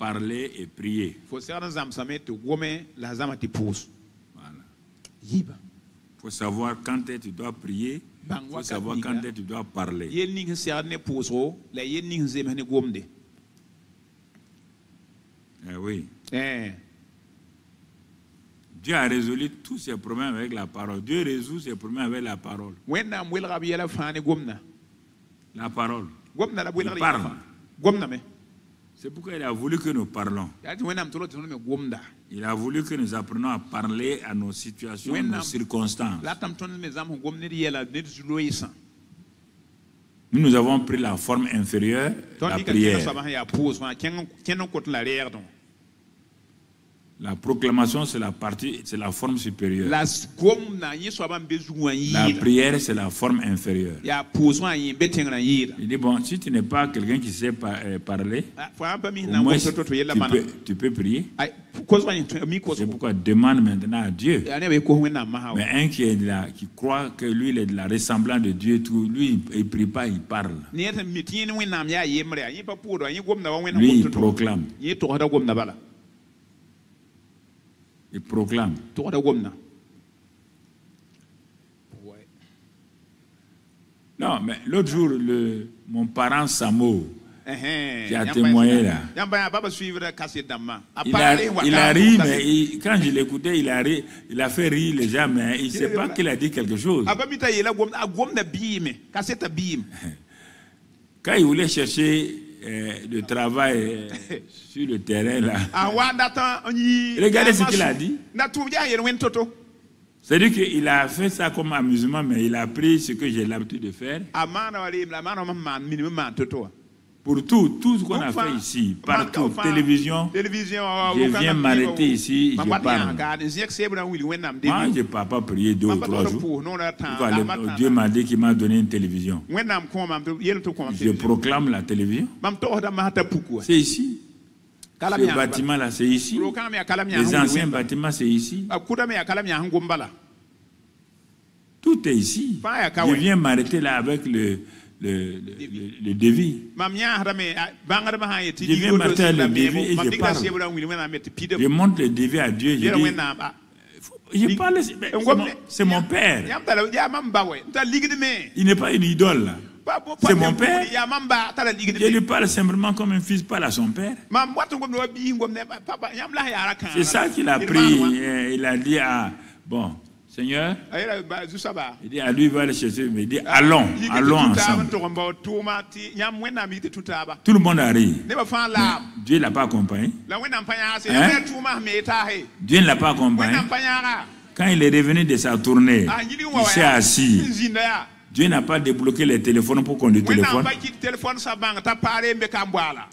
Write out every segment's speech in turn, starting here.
parler et prier. Voilà. Il faut savoir quand tu dois prier. Il faut savoir quand tu dois parler. Oui. Dieu a résolu tous ses problèmes avec la parole. Dieu résout ses problèmes avec la parole. La parole. Il parle. C'est pourquoi il a voulu que nous parlons. Il a voulu que nous apprenions à parler à nos situations, nos circonstances. Nous avons pris la forme inférieure, la prière. La proclamation, c'est la forme supérieure. La prière, c'est la forme inférieure. Il dit, bon, si tu n'es pas quelqu'un qui sait parler, au moins tu peux prier. C'est pourquoi demande maintenant à Dieu. Mais un qui croit que lui, il est de la ressemblance de Dieu, tout, lui, il ne prie pas, il parle. Lui, il proclame. Il proclame. Non, mais l'autre jour, mon parent Samo, qui a témoigné là, il a ri, mais quand je l'écoutais, il a fait rire les gens, mais il ne sait pas qu'il a dit quelque chose. Quand il voulait chercher le travail sur le terrain là, regardez ce qu'il a dit. C'est-à-dire qu'il a fait ça comme amusement, mais il a pris ce que j'ai l'habitude de faire. Pour tout ce qu'on a fait ici, partout, télévision, je viens m'arrêter ici, je parle. Moi, je ne peux pas prier 2 ou 3 jours. Dieu m'a dit qu'il m'a donné une télévision. Je proclame la télévision. C'est ici. Ce bâtiment-là, c'est ici. Les anciens bâtiments, c'est ici. Tout est ici. Je viens m'arrêter là avec le devis. Je viens m'arrêter le devis et je parle. Je montre le devis à Dieu. Je parle, c'est mon père. Il n'est pas une idole là. C'est mon père. Je lui parle simplement comme un fils parle à son père. C'est ça qu'il a pris. Il a dit, bon, Seigneur, il dit à lui, il va le chercher, mais il dit, allons ensemble. Tout le monde a ri. Dieu ne l'a pas accompagné. Dieu ne l'a pas accompagné. Quand il est revenu de sa tournée, il s'est assis. Dieu n'a pas débloqué les téléphones pour qu'on lui téléphone.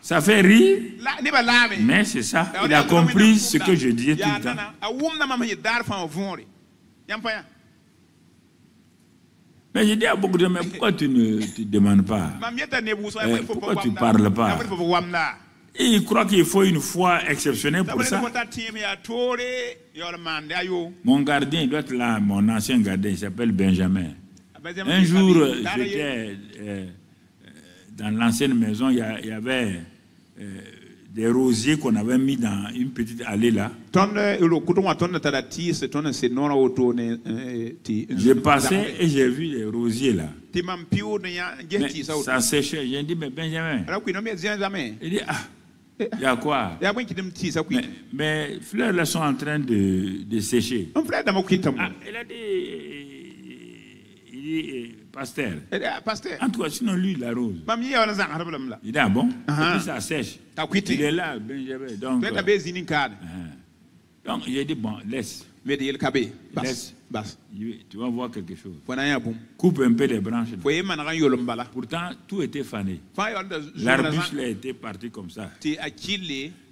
Ça fait rire, mais c'est ça. Il a compris ce que je disais tout le temps. Mais je dis à beaucoup de gens, mais pourquoi tu ne demandes pas? Pourquoi tu ne parles pas? Et il croit qu'il faut une foi exceptionnelle pour ça. Mon gardien, il doit être là, mon ancien gardien, il s'appelle Benjamin. Un jour, j'étais dans l'ancienne maison, il y avait des rosiers qu'on avait mis dans une petite allée là. Je passais et j'ai vu les rosiers là. Mais ça séchait. J'ai dit, mais Benjamin. Il dit, il y a quoi? Mais fleurs là sont en train de sécher. Il a dit, pasteur. En tout cas, sinon lui, il arrose. Il dit, ah bon? Et puis ça sèche. Il est là, Benjamin. Donc, j'ai dit, bon, laisse. Laisse. Tu vas voir quelque chose. Coupe un peu les branches. Pourtant, tout était fané. L'arbuste là était parti comme ça. Je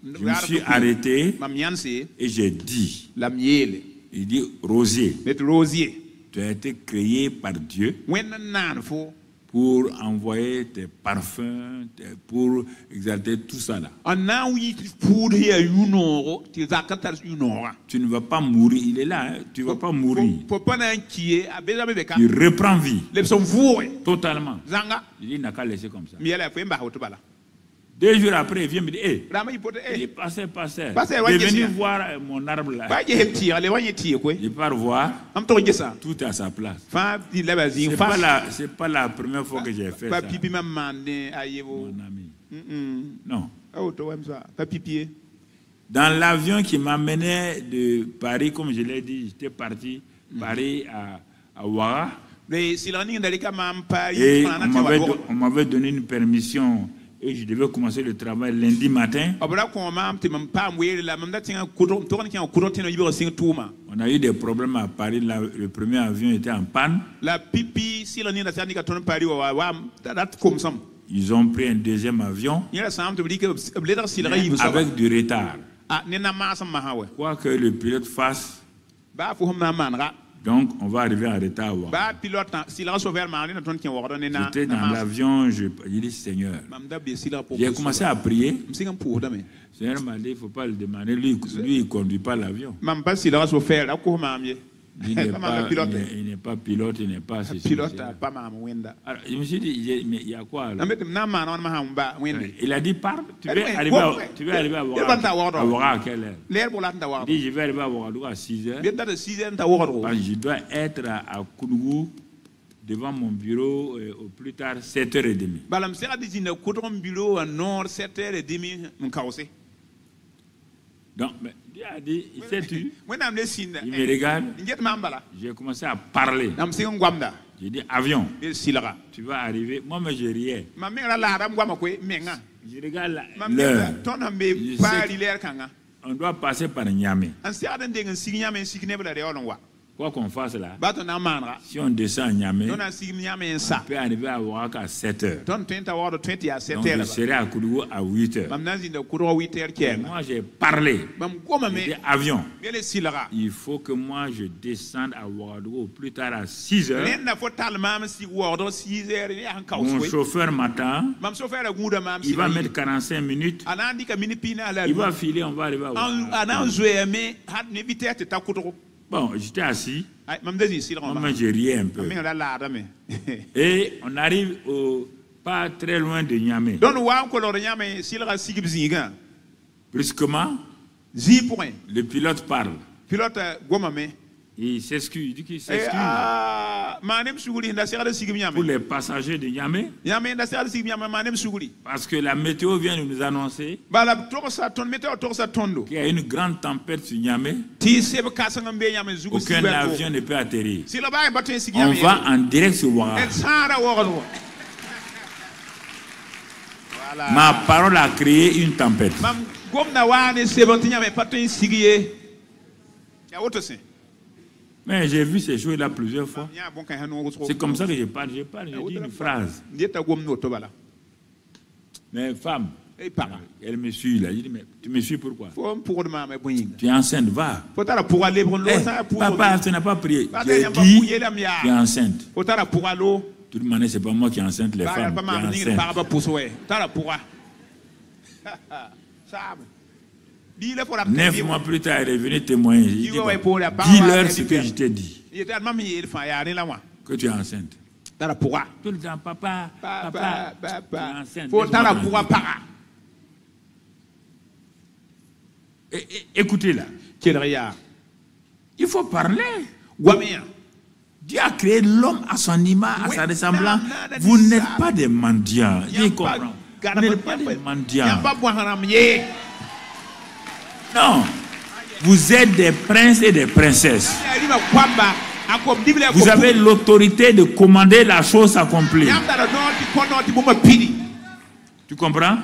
me suis arrêté et j'ai dit, il dit, rosier. Tu as été créé par Dieu pour envoyer tes parfums, pour exalter tout ça là. Tu ne vas pas mourir, il est là, hein? Tu ne vas pas mourir. Tu reprends vie totalement. Il dit, il n'a qu'à laisser comme ça. 2 jours après, il vient me dire, il dit, pasteur, il est venu voir mon arbre là. Il part voir, tout est à sa place. C'est pas la première fois que j'ai fait ça. Mon ami. Non. Dans l'avion qui m'amenait de Paris, comme je l'ai dit, j'étais parti Paris à Ouara. Et on m'avait donné une permission et je devais commencer le travail lundi matin. On a eu des problèmes à Paris. Le premier avion était en panne. Ils ont pris un deuxième avion avec du retard. Quoi que le pilote fasse, donc on va arriver en retard. J'étais dans l'avion, je dis Seigneur. J'ai commencé à prier. Le Seigneur m'a dit, il ne faut pas le demander. Lui, il ne conduit pas l'avion. Il n'est pas pilote, il n'est pas ceci. Alors, je me suis dit, mais il y a quoi alors? Il a dit, parle, tu veux arriver à Ouara à quelle heure? Il dit, je vais arriver à Ouagadougou à 6 heures. Je dois être à Kounougou devant mon bureau au plus tard 7h30. Donc, Dieu a dit, sais-tu, il me regarde, j'ai commencé à parler. J'ai dit, avion, tu vas arriver. Moi, mais je riais. Je regarde l'heure. On doit passer par Niamey. Quoi qu'on fasse là, si on descend à Niamey, on peut arriver à Ouaraka à 7h. Donc je serai à Koudougou à 8h. Moi j'ai parlé. J'ai dit, avion, il faut que moi je descende à Ouagadougou plus tard à 6h. Mon chauffeur m'attend. Il va mettre 45 minutes. Il va filer, on va arriver à Ouagadougou. Bon, j'étais assis. Moi, j'ai riais un peu. Et on arrive pas très loin de Niamey. Brusquement, le pilote parle. Il s'excuse, il dit qu'il s'excuse. Pour les passagers de Niamey. Parce que la météo vient de nous annoncer qu'il y a une grande tempête sur Niamey. Aucun avion ne peut atterrir. On va en direct sur Ouara. Ma parole a créé une tempête. Mais j'ai vu ces choses-là plusieurs fois. C'est comme ça que je parle. Je dis une phrase. Mais femme, elle me suit là. Je dis, mais tu me suis pourquoi? Tu es enceinte, va. Papa, tu n'as pas prié. J'ai dit, tu es enceinte. De toute manière, ce n'est pas moi qui est enceinte, les femmes. Tu es enceinte. 9 mois plus tard, elle est venue témoigner. Dis-leur ce que je t'ai dit. Que tu es enceinte. Tout le temps, papa, tu es enceinte. Écoutez là. Il faut parler. Dieu a créé l'homme à son image, à sa ressemblance. Vous n'êtes pas des mendiants. Je comprends. Vous n'êtes pas des mendiants. Non, vous êtes des princes et des princesses. Vous avez l'autorité de commander la chose accomplie. Tu comprends?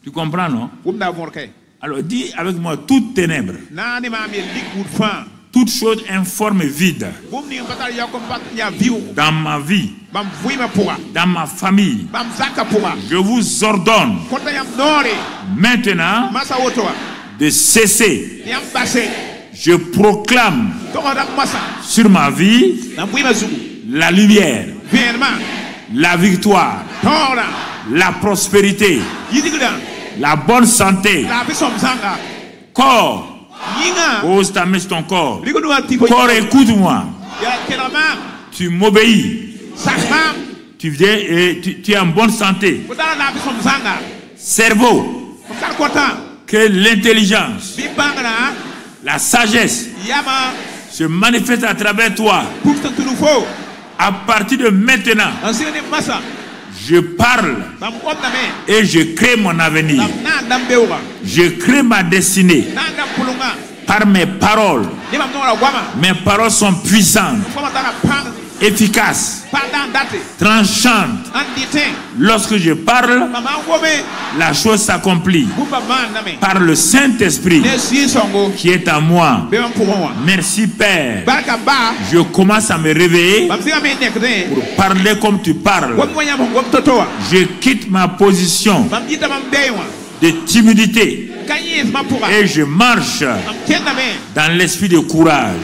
Tu comprends, non? Alors dis avec moi, toute ténèbre, toute chose informe et vide dans ma vie, dans ma famille, je vous ordonne maintenant de cesser. Je proclame sur ma vie la lumière, la victoire, la prospérité, la bonne santé. Corps, ose ta main sur ton corps. Corps, écoute-moi. Tu m'obéis. Tu viens et tu es en bonne santé. cerveau, que l'intelligence, la sagesse se manifeste à travers toi. À partir de maintenant, je parle et je crée mon avenir. Je crée ma destinée par mes paroles. Mes paroles sont puissantes, efficaces, tranchantes. Lorsque je parle, la chose s'accomplit par le Saint-Esprit qui est en moi. Merci Père. Je commence à me réveiller pour parler comme tu parles. Je quitte ma position de timidité et je marche dans l'esprit de courage.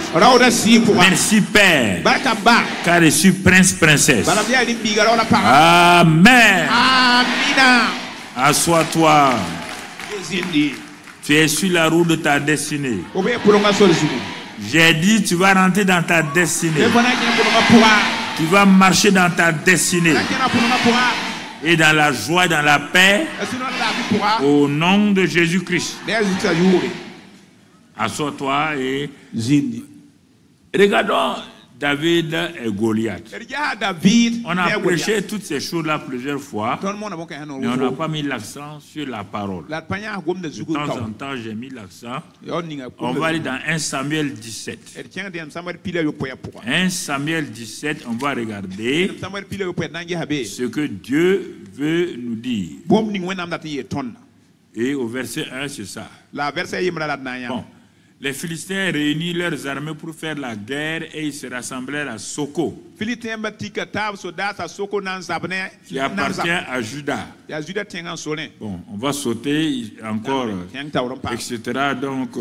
Merci Père, car je suis prince, princesse. Amen. Assois-toi. Tu es sur la route de ta destinée. J'ai dit, tu vas rentrer dans ta destinée. Tu vas marcher dans ta destinée. Et dans la joie, dans la paix, au nom de Jésus-Christ. Assois-toi et regardons David et Goliath. On a prêché toutes ces choses-là plusieurs fois, mais on n'a pas mis l'accent sur la parole. De temps en temps, j'ai mis l'accent. On va aller dans 1 Samuel 17. 1 Samuel 17, on va regarder ce que Dieu veut nous dire. Et au verset 1, c'est ça. Bon. Les Philistins réunirent leurs armées pour faire la guerre et ils se rassemblèrent à Soko, qui appartient à Juda. Bon, on va sauter encore, etc. Donc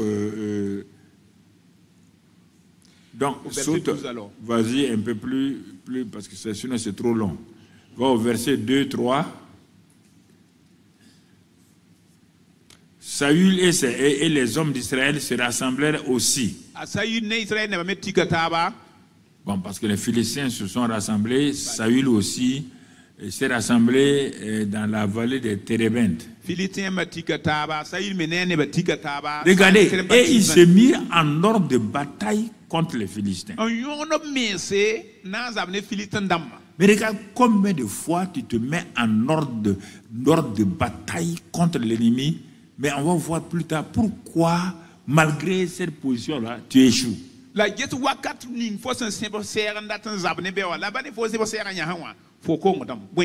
saute, vas-y un peu plus parce que sinon c'est trop long. Va au verset 2, 3. Saül et les hommes d'Israël se rassemblèrent aussi. Bon, parce que les Philistins se sont rassemblés, Saül aussi s'est rassemblé dans la vallée des Térébintes. Regardez, et il s'est mis en ordre de bataille contre les Philistins. Mais regarde combien de fois tu te mets en ordre de bataille contre l'ennemi. Mais on va voir plus tard pourquoi, malgré cette position-là, tu échoues. On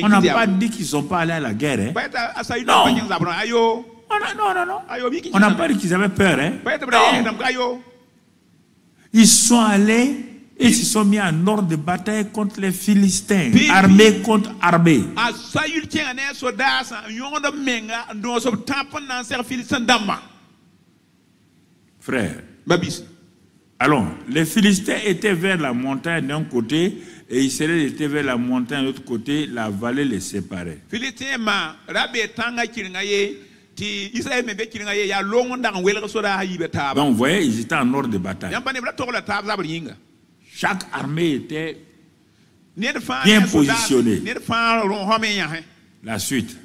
n'a pas dit qu'ils ne sont pas allés à la guerre. Hein? Non. On n'a pas dit qu'ils avaient peur. Hein? Non. Ils sont allés et ils se sont mis en ordre de bataille contre les Philistins, armée contre armée. Frère, alors, les Philistins étaient vers la montagne d'un côté et Israël était vers la montagne de l'autre côté, la vallée les séparait. Donc, vous voyez, ils étaient en ordre de bataille. Chaque armée était bien positionnée. La suite.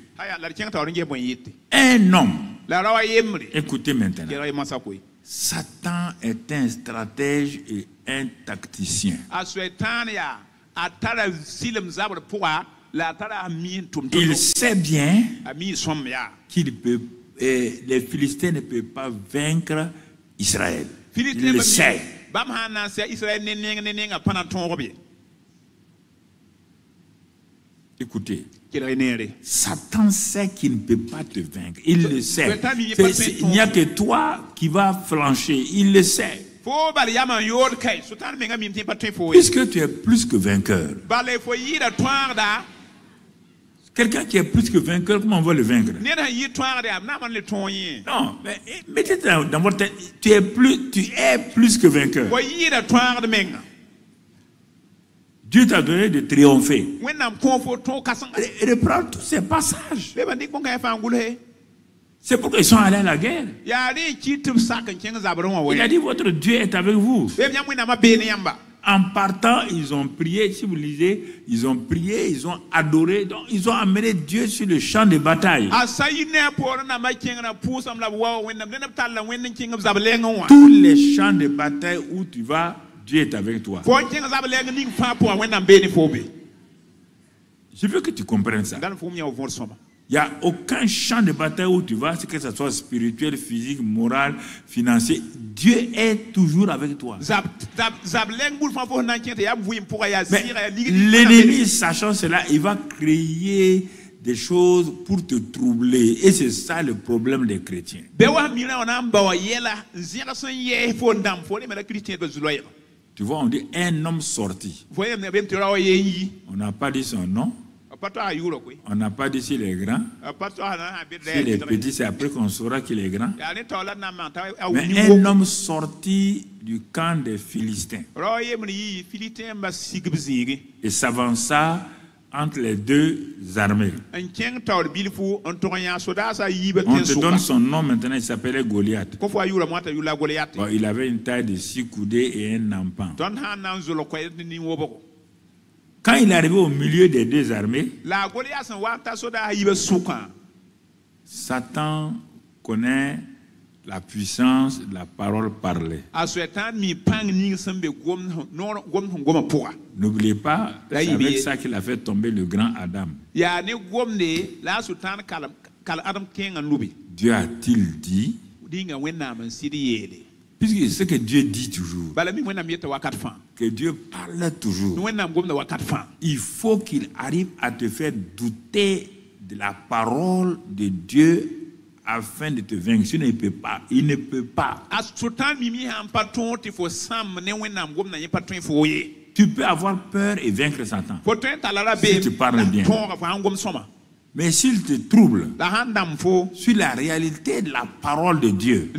Un homme. Écoutez maintenant. Satan est un stratège et un tacticien. Il sait bien les Philistins ne peuvent pas vaincre Israël. Il le sait. Écoutez, Satan sait qu'il ne peut pas te vaincre. Il le sait. Il n'y a que toi qui vas flancher. Il le sait. Puisque tu es plus que vainqueur. Quelqu'un qui est plus que vainqueur, comment on va le vaincre? Non, mais mettez dans votre tête, tu es plus que vainqueur. Dieu t'a donné de triompher. Et reprends tous ces passages. C'est pourquoi ils sont allés à la guerre. Il a dit votre Dieu est avec vous. En partant, ils ont prié. Si vous lisez, ils ont prié, ils ont adoré. Donc, ils ont amené Dieu sur le champ de bataille. Tous les champs de bataille où tu vas, Dieu est avec toi. Je veux que tu comprennes ça. Il n'y a aucun champ de bataille où tu vas, que ce soit spirituel, physique, moral, financier. Dieu est toujours avec toi. Mais l'ennemi, sachant cela, il va créer des choses pour te troubler. Et c'est ça le problème des chrétiens. Tu vois, on dit un homme sorti. On n'a pas dit son nom. On n'a pas dit s'il est grand. S'il est petit, c'est après qu'on saura qu'il est grand. Mais un homme sorti du camp des Philistins et s'avança entre les deux armées. On te donne son nom maintenant, il s'appelait Goliath. Bon, il avait une taille de 6 coudées et un empan. Quand il est arrivé au milieu des deux armées, Satan connaît la puissance de la parole parlée. N'oubliez pas, c'est avec ça qu'il a fait tomber le grand Adam. Dieu a-t-il dit? Puisque c'est ce que Dieu dit toujours, que Dieu parle toujours, il faut qu'il arrive à te faire douter de la parole de Dieu afin de te vaincre. Sinon, il ne peut pas. Il ne peut pas. Tu peux avoir peur et vaincre Satan si tu parles bien. Mais s'il te trouble sur la réalité de la parole de Dieu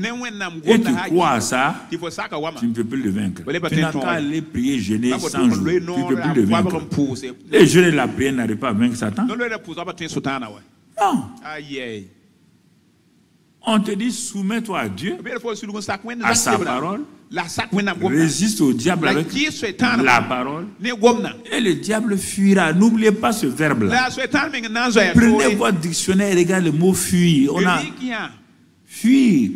et tu crois à ça, tu ne peux plus le vaincre. Tu n'as qu'à aller prier, jeûner 100 jours. Tu ne peux plus le vaincre. Les jeûnes et la prière n'arrivent pas à vaincre Satan. Non. On te dit soumets-toi à Dieu, à sa parole. Résiste au diable avec la parole et le diable fuira. N'oubliez pas ce verbe-là. Prenez votre dictionnaire et regardez le mot fuir. On a fuir.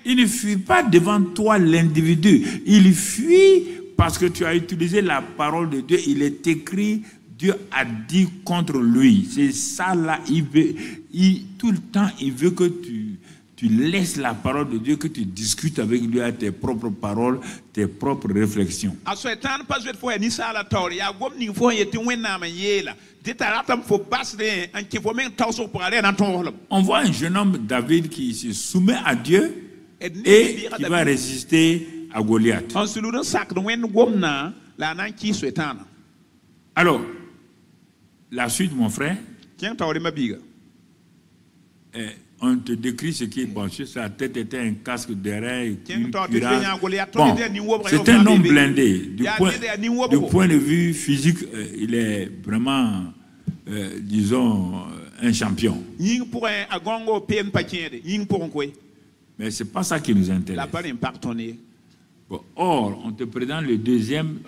Il ne fuit pas devant toi l'individu. Il fuit parce que tu as utilisé la parole de Dieu. Il est écrit, Dieu a dit contre lui. C'est ça là. Tout le temps, il veut que tu laisses la parole de Dieu, que tu discutes avec lui à tes propres paroles, tes propres réflexions. On voit un jeune homme, David, qui se soumet à Dieu et qui va résister à Goliath. Alors, la suite, mon frère, on te décrit ce qui est bon. Sur sa tête était un casque d'airain et une cuirasse. Bon, c'est un homme blindé. Du point de vue physique, il est vraiment, disons, un champion. Mais ce n'est pas ça qui nous intéresse. Bon, or, on te présente le deuxième.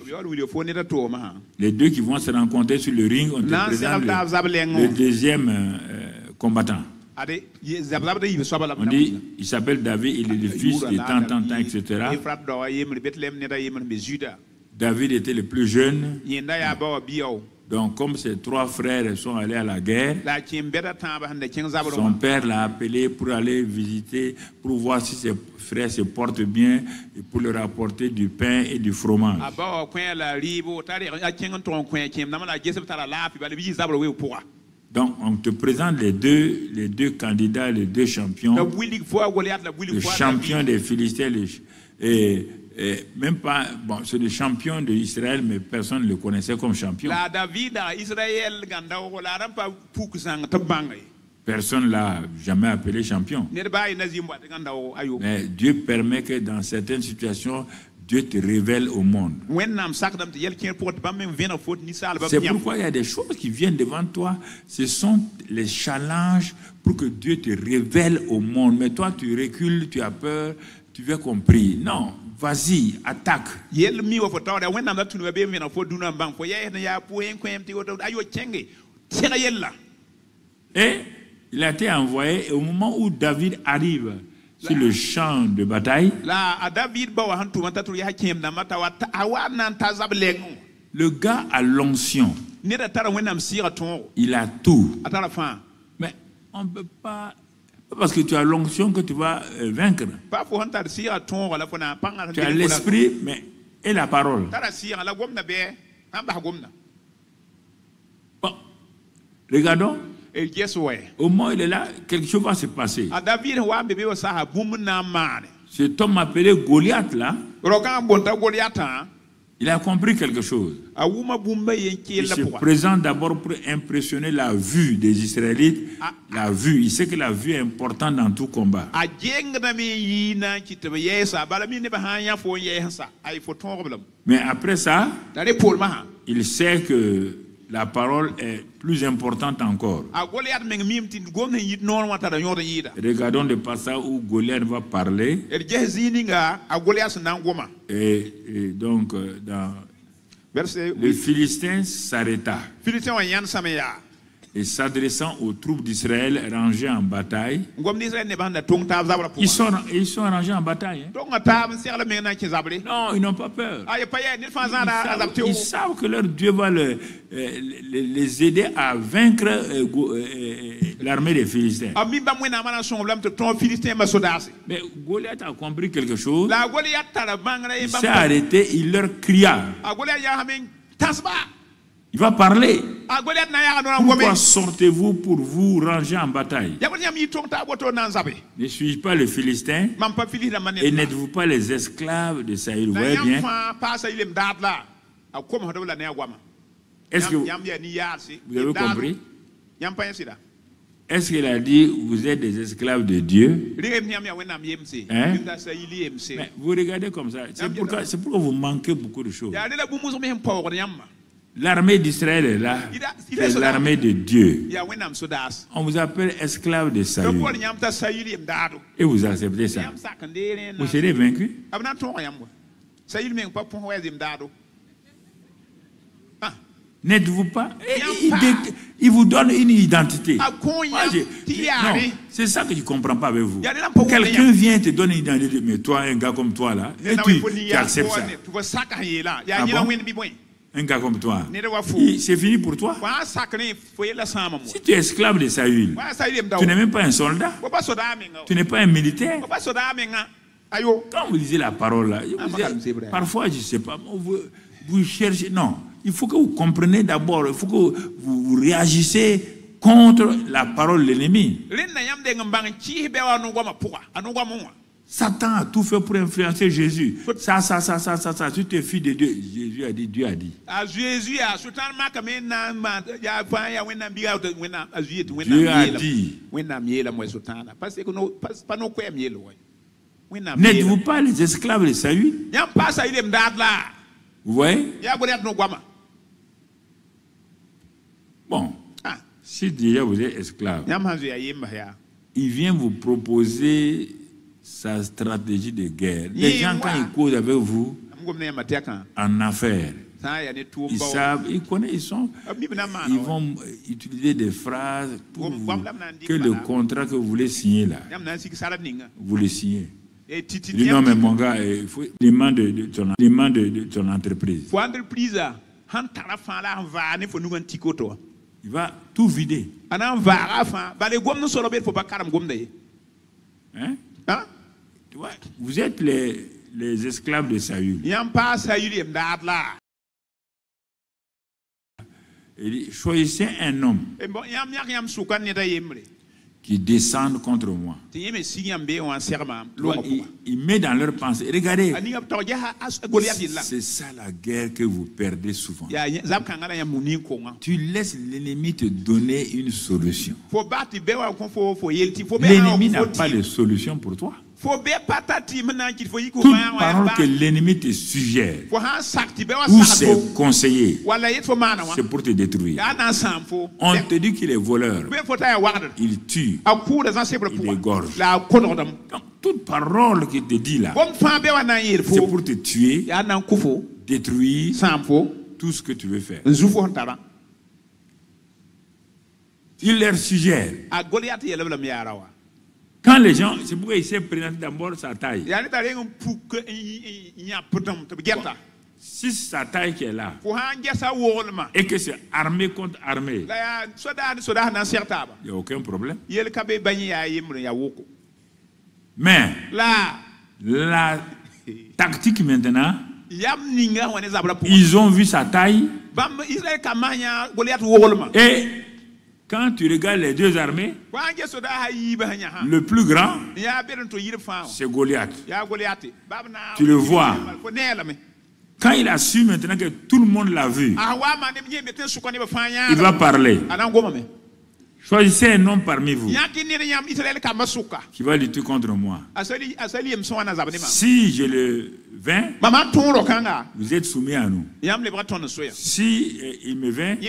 Les deux qui vont se rencontrer sur le ring, on te présente le deuxième combattant. On dit, il s'appelle David, il est le fils de tant, etc. David était le plus jeune. Donc, comme ses trois frères sont allés à la guerre, son père l'a appelé pour aller visiter, pour voir si ses frères se portent bien et pour leur apporter du pain et du fromage. Donc, on te présente les deux candidats, les deux champions. Le champion des Philistins et même pas, bon, c'est le champion d'Israël, mais personne ne le connaissait comme champion. Personne ne l'a jamais appelé champion. Mais Dieu permet que dans certaines situations, Dieu te révèle au monde. C'est pourquoi il y a des choses qui viennent devant toi. Ce sont les challenges pour que Dieu te révèle au monde. Mais toi, tu recules, tu as peur, tu veux compris. Non, vas-y, attaque. Et il a été envoyé au moment où David arrive sur le champ de bataille. Le gars a l'onction. Il a tout. Mais on ne peut pas... Parce que tu as l'onction que tu vas vaincre. Tu as l'esprit, mais et la parole. Bon, regardons. Au moment où il est là, quelque chose va se passer. Cet homme appelé Goliath là, il a compris quelque chose. Il se présente d'abord pour impressionner la vue des Israélites. La vue, il sait que la vue est importante dans tout combat. Mais après ça, il sait que la parole est plus importante encore. Regardons le passage où Goliath va parler. Et donc, le Philistin s'arrêta. Et s'adressant aux troupes d'Israël rangées en bataille, ils sont rangés en bataille. Hein? Non, ils n'ont pas peur. Ils savent que leur Dieu va les aider à vaincre l'armée des Philistins. Mais Goliath a compris quelque chose. Il s'est arrêté, il leur cria. Il va parler. Pourquoi sortez-vous pour vous ranger en bataille? Ne suis-je pas le Philistin? Et n'êtes-vous pas les esclaves de Saül? Vous voyez bien? Est-ce que vous avez compris? Est-ce qu'il a dit vous êtes des esclaves de Dieu? Hein? Mais vous regardez comme ça. C'est pourquoi vous manquez beaucoup de choses. L'armée d'Israël est là. C'est l'armée de Dieu. On vous appelle esclave de Saül. Et vous acceptez ça. Vous serez vaincu. N'êtes-vous pas? Il vous donne une identité. Non, c'est ça que je ne comprends pas avec vous. Quelqu'un vient te donner une identité. Mais toi, un gars comme toi là, et tu acceptes ça. Ah bon? Un gars comme toi, c'est fini pour toi. Si tu es esclave de Saül, tu n'es même pas un soldat. Tu n'es pas un militaire. Quand vous lisez la parole là, parfois je ne sais pas, vous cherchez. Non, il faut que vous compreniez d'abord, il faut que vous réagissez contre la parole de l'ennemi. Satan a tout fait pour influencer Jésus. Ça. Si tu es fils de Dieu, Jésus a dit, Dieu a dit. Dieu a dit. N'êtes-vous pas les esclaves de Saül? Vous voyez? Bon, si déjà vous êtes esclave, il vient vous proposer sa stratégie de guerre. Les gens, quand ils causent avec vous en affaires, ils savent, ils connaissent, ils vont utiliser des phrases pour vous, que le contrat que vous voulez signer là, vous le signez. Il dit non mais mon gars, il faut demande de ton entreprise. Il va tout vider. Hein? Vous êtes les esclaves de Saül. Il dit, choisissez un homme qui descende contre moi. Il met dans leur pensée. Regardez, c'est ça la guerre que vous perdez souvent. Tu laisses l'ennemi te donner une solution. L'ennemi n'a pas de solution pour toi. Toute parole que l'ennemi te suggère ou ses conseillers, c'est pour te détruire. On te dit qu'il est voleur, il tue, il égorge. Donc, toute parole qui te dit là, c'est pour te tuer, détruire tout ce que tu veux faire. Il leur suggère. Quand les gens, c'est pourquoi il s'est présenté d'abord sa taille. Si sa taille qui est là, et que c'est armée contre armée, il n'y a aucun problème. Mais la tactique maintenant, ils ont vu sa taille. Et quand tu regardes les deux armées, le plus grand, c'est Goliath. Tu le vois. Quand il a su maintenant que tout le monde l'a vu, il va parler. Choisissez un homme parmi vous qui va lutter contre moi. Si je le vainc, vous êtes soumis à nous. Si il me vainc,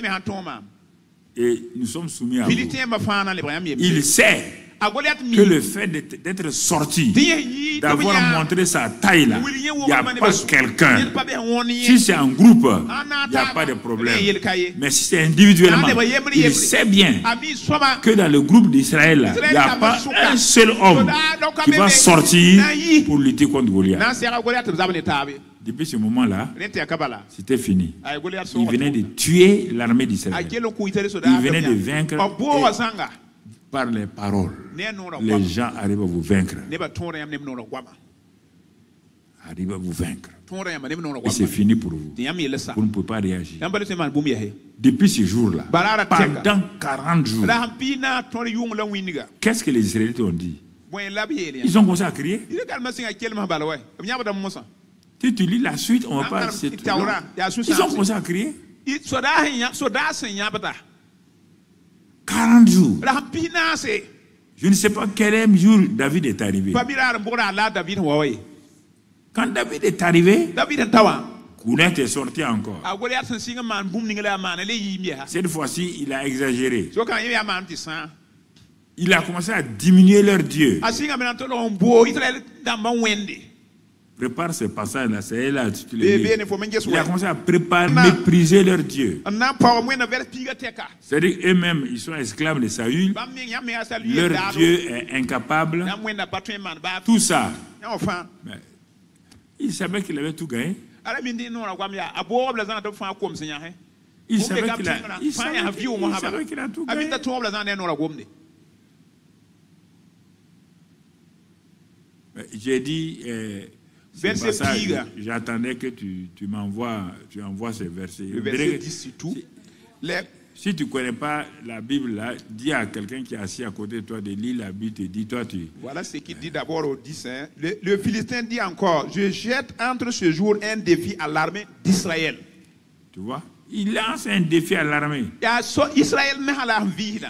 et nous sommes soumis à vous. Il sait que le fait d'être sorti, d'avoir montré sa taille là, il n'y a pas quelqu'un. Si c'est un groupe, il n'y a pas de problème. Mais si c'est individuellement, il sait bien que dans le groupe d'Israël, il n'y a pas un seul homme qui va sortir pour lutter contre Goliath. Depuis ce moment-là, c'était fini. Il venait de tuer l'armée d'Israël. Il venait de vaincre. Par les paroles, les gens arrivent à vous vaincre. Arrivent à vous vaincre. Et c'est fini pour vous. Vous ne pouvez pas réagir. Depuis ce jour-là, pendant 40 jours, qu'est-ce que les Israélites ont dit? Ils ont commencé à crier. Si tu lis la suite, on va pas. Ils ont commencé à crier. 40 jours. Je ne sais pas quel jour David est arrivé. Quand David est arrivé, Goliath est sorti encore. Cette fois-ci, il a exagéré. Il a commencé à diminuer leur Dieu. Prépare ce passage-là, c'est là, tu le lis. Il a commencé à préparer, mépriser leur Dieu. C'est-à-dire eux-mêmes, ils sont esclaves de Saül. Leur Dieu est incapable. Tout ça. Mais il savait qu'il avait tout gagné. Il savait qu'il a tout gagné. J'ai dit... j'attendais que tu envoies ces versets. Si tu ne connais pas la Bible, là, dis à quelqu'un qui est assis à côté de toi de lire la Bible, te dis, toi tu... Voilà ce qu'il dit d'abord au 10. Le Philistin dit encore, je jette entre ce jour un défi à l'armée d'Israël. Tu vois? Il lance un défi à l'armée.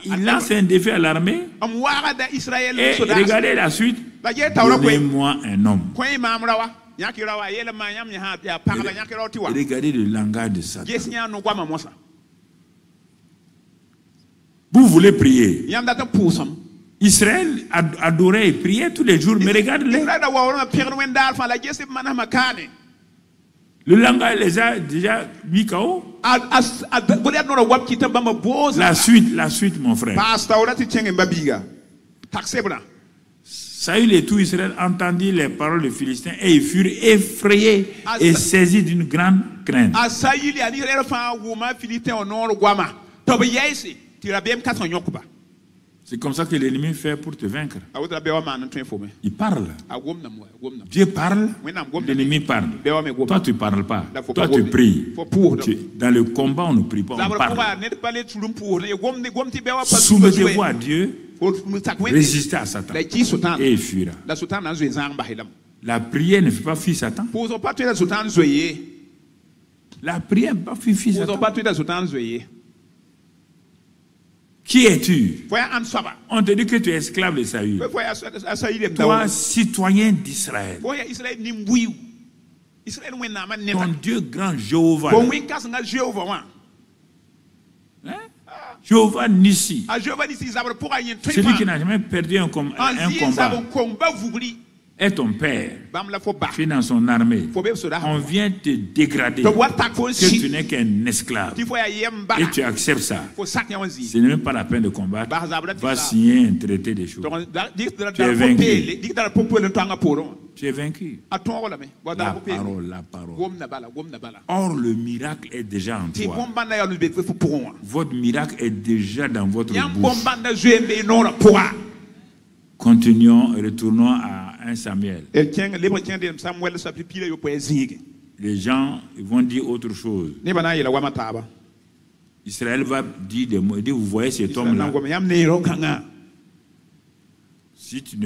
Il lance un défi à l'armée. Et regardez la suite. Donnez-moi un homme. Regardez le langage de Satan. Vous voulez prier. Israël adorait et priait tous les jours, mais regardez-les. Le langage les a déjà mis KO. La suite, mon frère. Saül et tout Israël entendirent les paroles des Philistins et ils furent effrayés et saisis d'une grande crainte. C'est comme ça que l'ennemi fait pour te vaincre. Il parle. Dieu parle, l'ennemi parle. Toi, tu ne parles pas. Toi, tu pries. Dans le combat, on ne prie pas, on parle. Soumettez-vous à Dieu, résistez à Satan, et il fuira. La prière ne fait pas fuir Satan. La prière ne fait pas fuir Satan. Qui es-tu? On te dit que tu es esclave de Saül. Toi, citoyen d'Israël. Ton Dieu grand Jéhovah. Jéhovah Nissi. Celui qui n'a jamais perdu un combat. est ton père, tu es dans son armée, on vient te dégrader, que tu n'es qu'un esclave, et tu acceptes ça, ce n'est même pas la peine de combattre, va signer un traité des choses. Tu es vaincu. Tu es vaincu. La parole. Or, le miracle est déjà en toi. Votre miracle est déjà dans votre bouche. Continuons et retournons à 1 Samuel. Les gens vont dire autre chose. Israël va dire des mots. Vous voyez cet homme-là. Si tu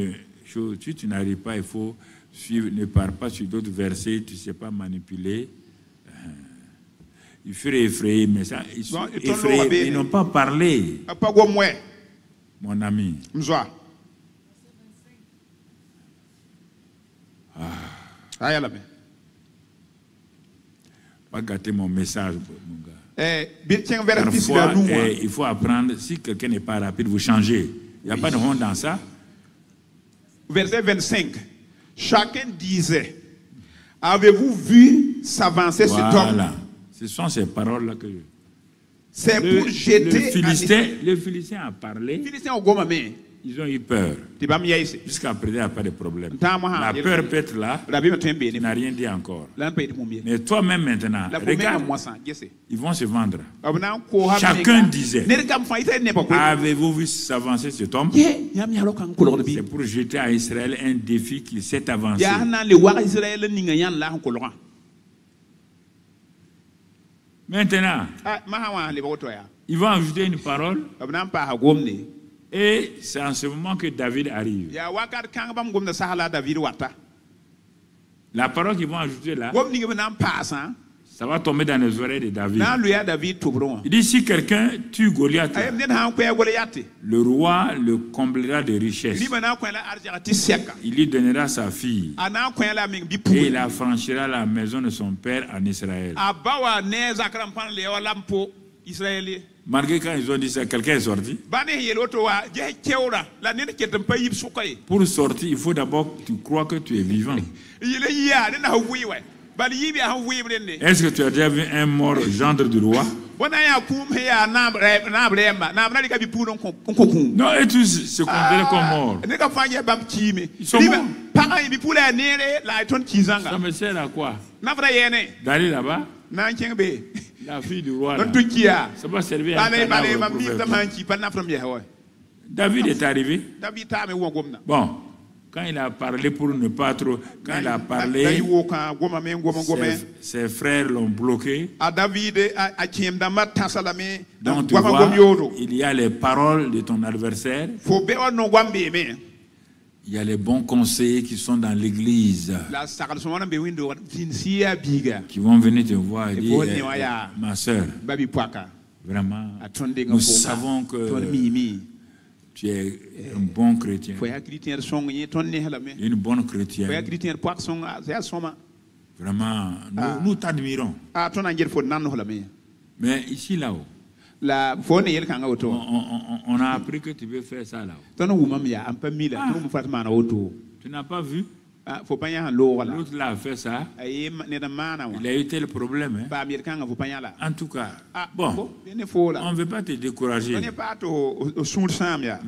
n'arrives pas, il faut suivre. Ne pars pas sur d'autres versets. Tu ne sais pas manipuler. Il ferait effrayer, mais ça, ils n'ont pas parlé. Mon ami. Pas gâter mon message, mon gars. Parfois, il faut apprendre. Si quelqu'un n'est pas rapide, vous changez. Il n'y a pas de honte dans ça. Verset 25. Chacun disait, avez-vous vu s'avancer cet homme? Voilà. Ce sont ces paroles-là que c'est pour jeter. Le Philistin a parlé. Ils ont eu peur. Jusqu'à présent, il n'y a pas de problème. La peur peut être là. Tu n'as rien dit encore. Mais toi-même maintenant, regarde, ils vont se vendre. Chacun disait, avez-vous vu s'avancer cet homme? C'est pour jeter à Israël un défi qui s'est avancé. Maintenant, ils vont ajouter une parole. Et c'est en ce moment que David arrive. La parole qu'ils vont ajouter là, ça va tomber dans les oreilles de David. Il dit, si quelqu'un tue Goliath, le roi le comblera de richesses. Il lui donnera sa fille. Et il affranchira la maison de son père en Israël. Malgré quand ils ont dit ça, quelqu'un est sorti. Pour sortir, il faut d'abord que tu crois que tu es vivant. Est-ce que tu as déjà vu un mort gendre du roi? Non, et tous se considèrent comme morts. Ils sont morts. Ça me sert à quoi? D'aller là-bas? La fille du roi, là, ça va servir à David est arrivé. Bon, quand il a parlé pour ne pas trop... Quand il a parlé, ses frères l'ont bloqué. Donc tu vois, il y a les paroles de ton adversaire. Il y a les bons conseillers qui sont dans l'église, qui vont venir te voir et dire, ma soeur, vraiment, nous savons que tu es un bon chrétien, une bonne chrétienne. Vraiment, nous t'admirons. Mais ici, là-haut, on a appris que tu veux faire ça là-haut. Tu n'as pas vu? L'autre là a fait ça. Il a eu tel problème. Hein? En tout cas, bon, on ne veut pas te décourager.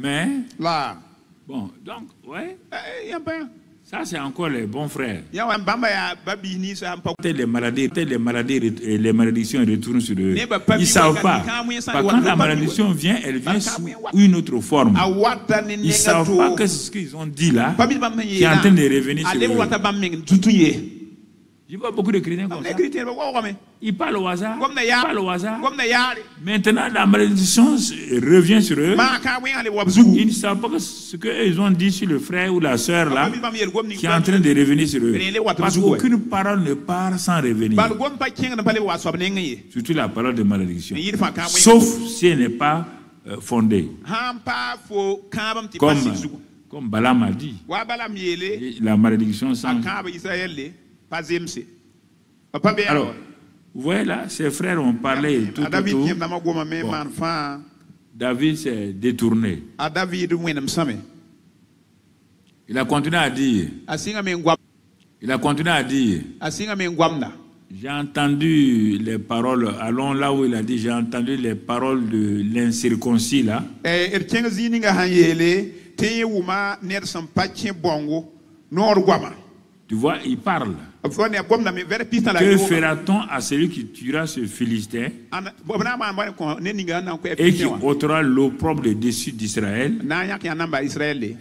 Mais, bon, donc, ouais. Ça, c'est encore les bons frères. Les maladies et les malédictions retournent sur eux. Ils ne savent pas. Quand la malédiction vient, elle vient sous une autre forme. Ils ne savent pas que ce qu'ils ont dit là, qui est en train de revenir sur eux. Je vois beaucoup de chrétiens comme ça. Ils parlent au hasard. Maintenant, la malédiction revient sur eux. Ils ne savent pas que ce qu'ils ont dit sur le frère ou la sœur là, qui est en train de revenir sur eux. Parce qu'aucune parole ne part sans revenir. Surtout la parole de malédiction. Sauf si elle n'est pas fondée. Comme Balaam a dit. La malédiction sans... Alors, vous voyez là, ses frères ont parlé tout autour. David s'est détourné. Il a continué à dire. Il a continué à dire. J'ai entendu les paroles, allons là où il a dit, j'ai entendu les paroles de l'incirconcis là. Tu vois, il parle. Que fera-t-on à celui qui tuera ce Philistin et qui ôtera l'opprobre de dessus d'Israël?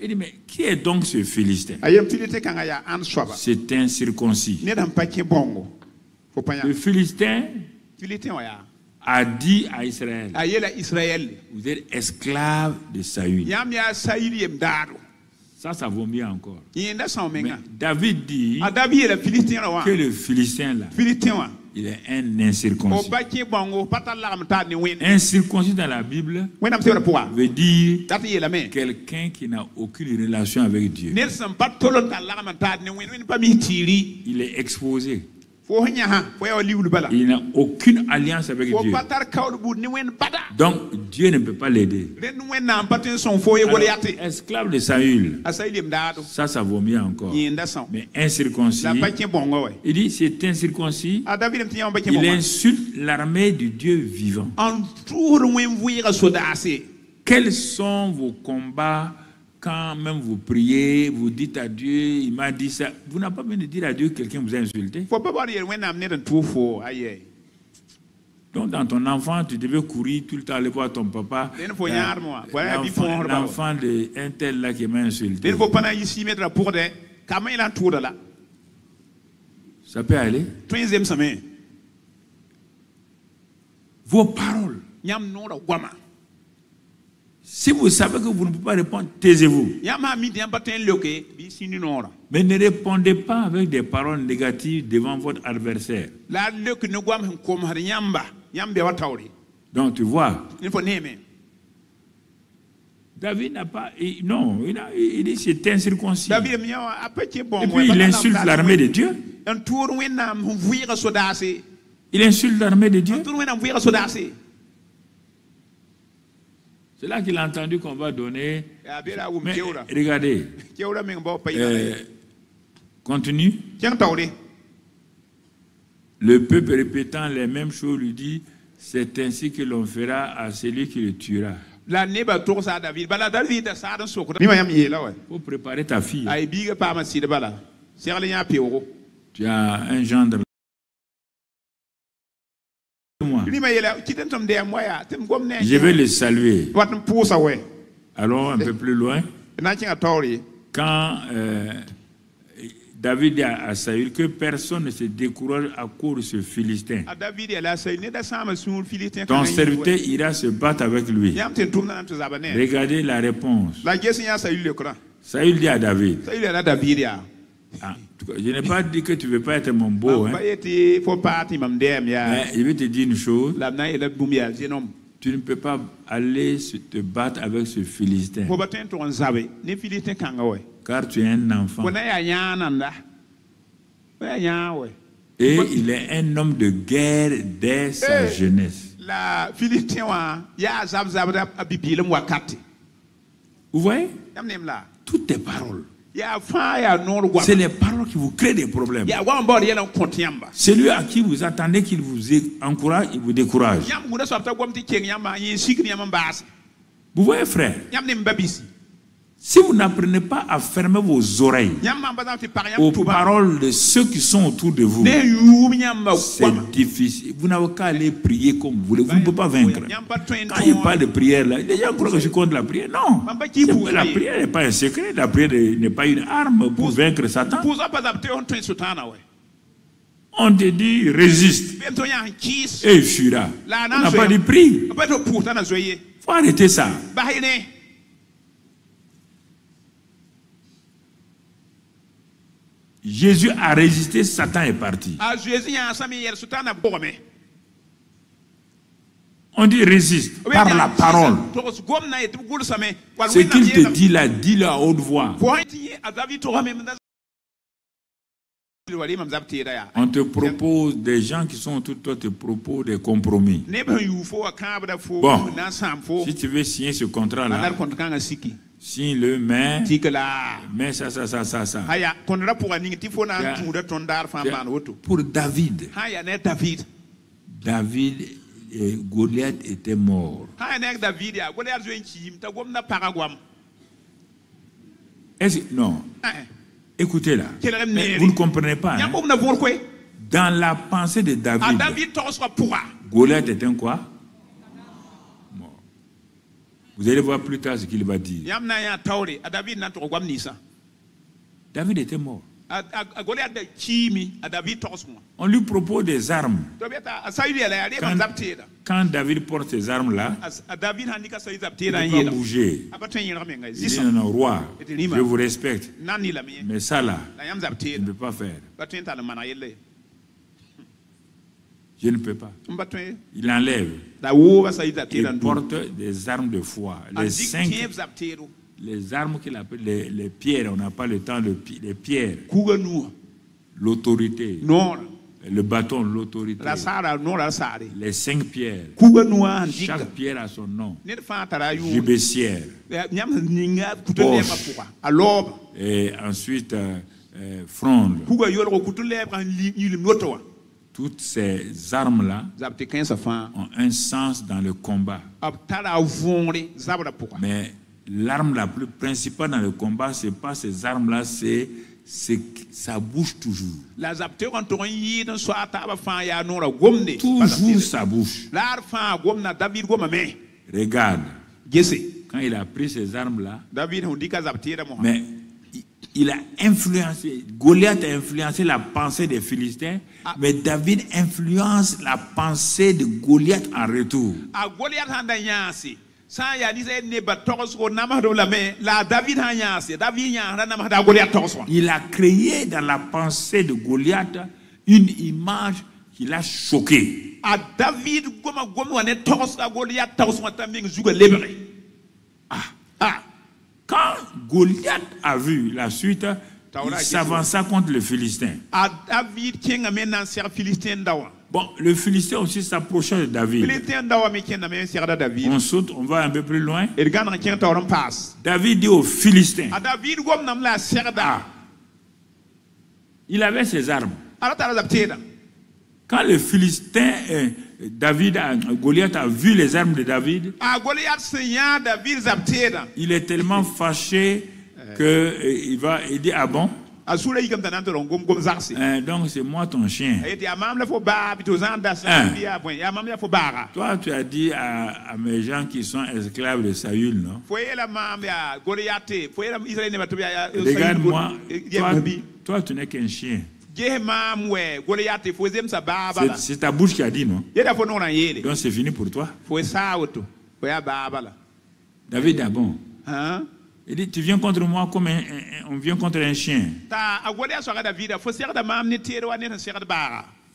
Il dit, mais qui est donc ce Philistin? C'est un circoncis. Le Philistin a dit à Israël, vous êtes esclaves de Saül. Ça vaut mieux encore. Mais David dit que le Philistin là, il est un incirconcis. Incirconcis dans la Bible veut dire quelqu'un qui n'a aucune relation avec Dieu. Il est exposé. Il n'a aucune alliance avec Dieu. Donc Dieu ne peut pas l'aider. Esclave de Saül, ça vaut mieux encore. Mais incirconcis, il dit c'est incirconcis, il insulte l'armée du Dieu vivant. Quels sont vos combats? Quand même vous priez, vous dites à Dieu, il m'a dit ça. Vous n'avez pas besoin de dire à Dieu que quelqu'un vous a insulté. Donc dans ton enfant, tu devais courir tout le temps, aller voir ton papa. L'enfant d'un tel là qui m'a insulté. Ça peut aller. Vos paroles. Si vous savez que vous ne pouvez pas répondre, taisez-vous. Mais ne répondez pas avec des paroles négatives devant votre adversaire. Donc tu vois, David n'a pas... Non, il dit c'est incirconcis. Et puis il insulte l'armée de Dieu. Il insulte l'armée de Dieu. C'est là qu'il a entendu qu'on va donner. Mais regardez. Continue. Le peuple répétant les mêmes choses lui dit, c'est ainsi que l'on fera à celui qui le tuera. Il faut préparer ta fille. Tu as un gendre. Je vais le saluer. Allons un peu plus loin. Quand David dit à Saül que personne ne se décourage à cause de ce Philistin, ton serviteur ira se battre avec lui. Regardez la réponse. Saül dit à David, je n'ai pas dit que tu ne veux pas être mon beau. Mais je vais te dire une chose. Tu ne peux pas aller te battre avec ce Philistin. Car tu es un enfant. Et il est un homme de guerre dès sa jeunesse. Vous voyez? Toutes tes paroles. C'est les paroles qui vous créent des problèmes. Celui à qui vous attendez qu'il vous encourage, il vous décourage. Vous voyez, frère, si vous n'apprenez pas à fermer vos oreilles aux paroles de ceux qui sont autour de vous, c'est difficile. Vous n'avez qu'à aller prier comme vous voulez. Vous ne pouvez pas vaincre. Quand il parle de prière, là, les gens croient que je compte la prière. Non. La prière n'est pas un secret. La prière n'est pas une arme pour vaincre Satan. On te dit résiste et il fuira. On n'a pas dit prie. Il faut arrêter ça. Jésus a résisté, Satan est parti. On dit résiste par la parole. Ce qu'il te dit là, dis-le à haute voix. On te propose, des gens qui sont autour de toi te proposent des compromis. Bon, si tu veux signer ce contrat-là, Si le main, mais ça. Pour David, Goliath était mort. Non. Écoutez là. Vous ne comprenez pas. Hein? Dans la pensée de David, Goliath était un quoi? Mort. Vous allez voir plus tard ce qu'il va dire. David était mort. On lui propose des armes. Quand David porte ces armes-là, il ne peut pas bouger. Il dit non, roi, je vous respecte. Mais ça là, je ne peux pas faire. Je ne peux pas. Il enlève. Il porte des armes de foi. Les armes qu'il appelle les pierres, on n'a pas le temps, les pierres. L'autorité. Le bâton, l'autorité. Les 5 pierres. Chaque pierre a son nom. Gibecière. Et ensuite, fronde. Toutes ces armes-là ont un sens dans le combat. Mais l'arme la plus principale dans le combat, ce n'est pas ces armes-là, c'est ça bouge toujours. Toujours ça bouge. Regarde. Quand il a pris ces armes-là, mais il a influencé, Goliath a influencé la pensée des Philistins, mais David influence la pensée de Goliath en retour. Il a créé dans la pensée de Goliath une image qui l'a choqué. Quand Goliath a vu la suite, il s'avança contre le Philistin. Bon, le Philistin aussi s'approcha de David. On saute, on va un peu plus loin. David dit au Philistin. Il avait ses armes. Quand le Philistin, Goliath a vu les armes de David, il est tellement fâché qu'il va aider à bon. Donc c'est moi ton chien. Toi tu as dit à mes gens qui sont esclaves de Saül, non? Regarde-moi, toi tu n'es qu'un chien. C'est ta bouche qui a dit, non? Donc c'est fini pour toi. David dit, bon. Il dit, tu viens contre moi comme on vient contre un chien.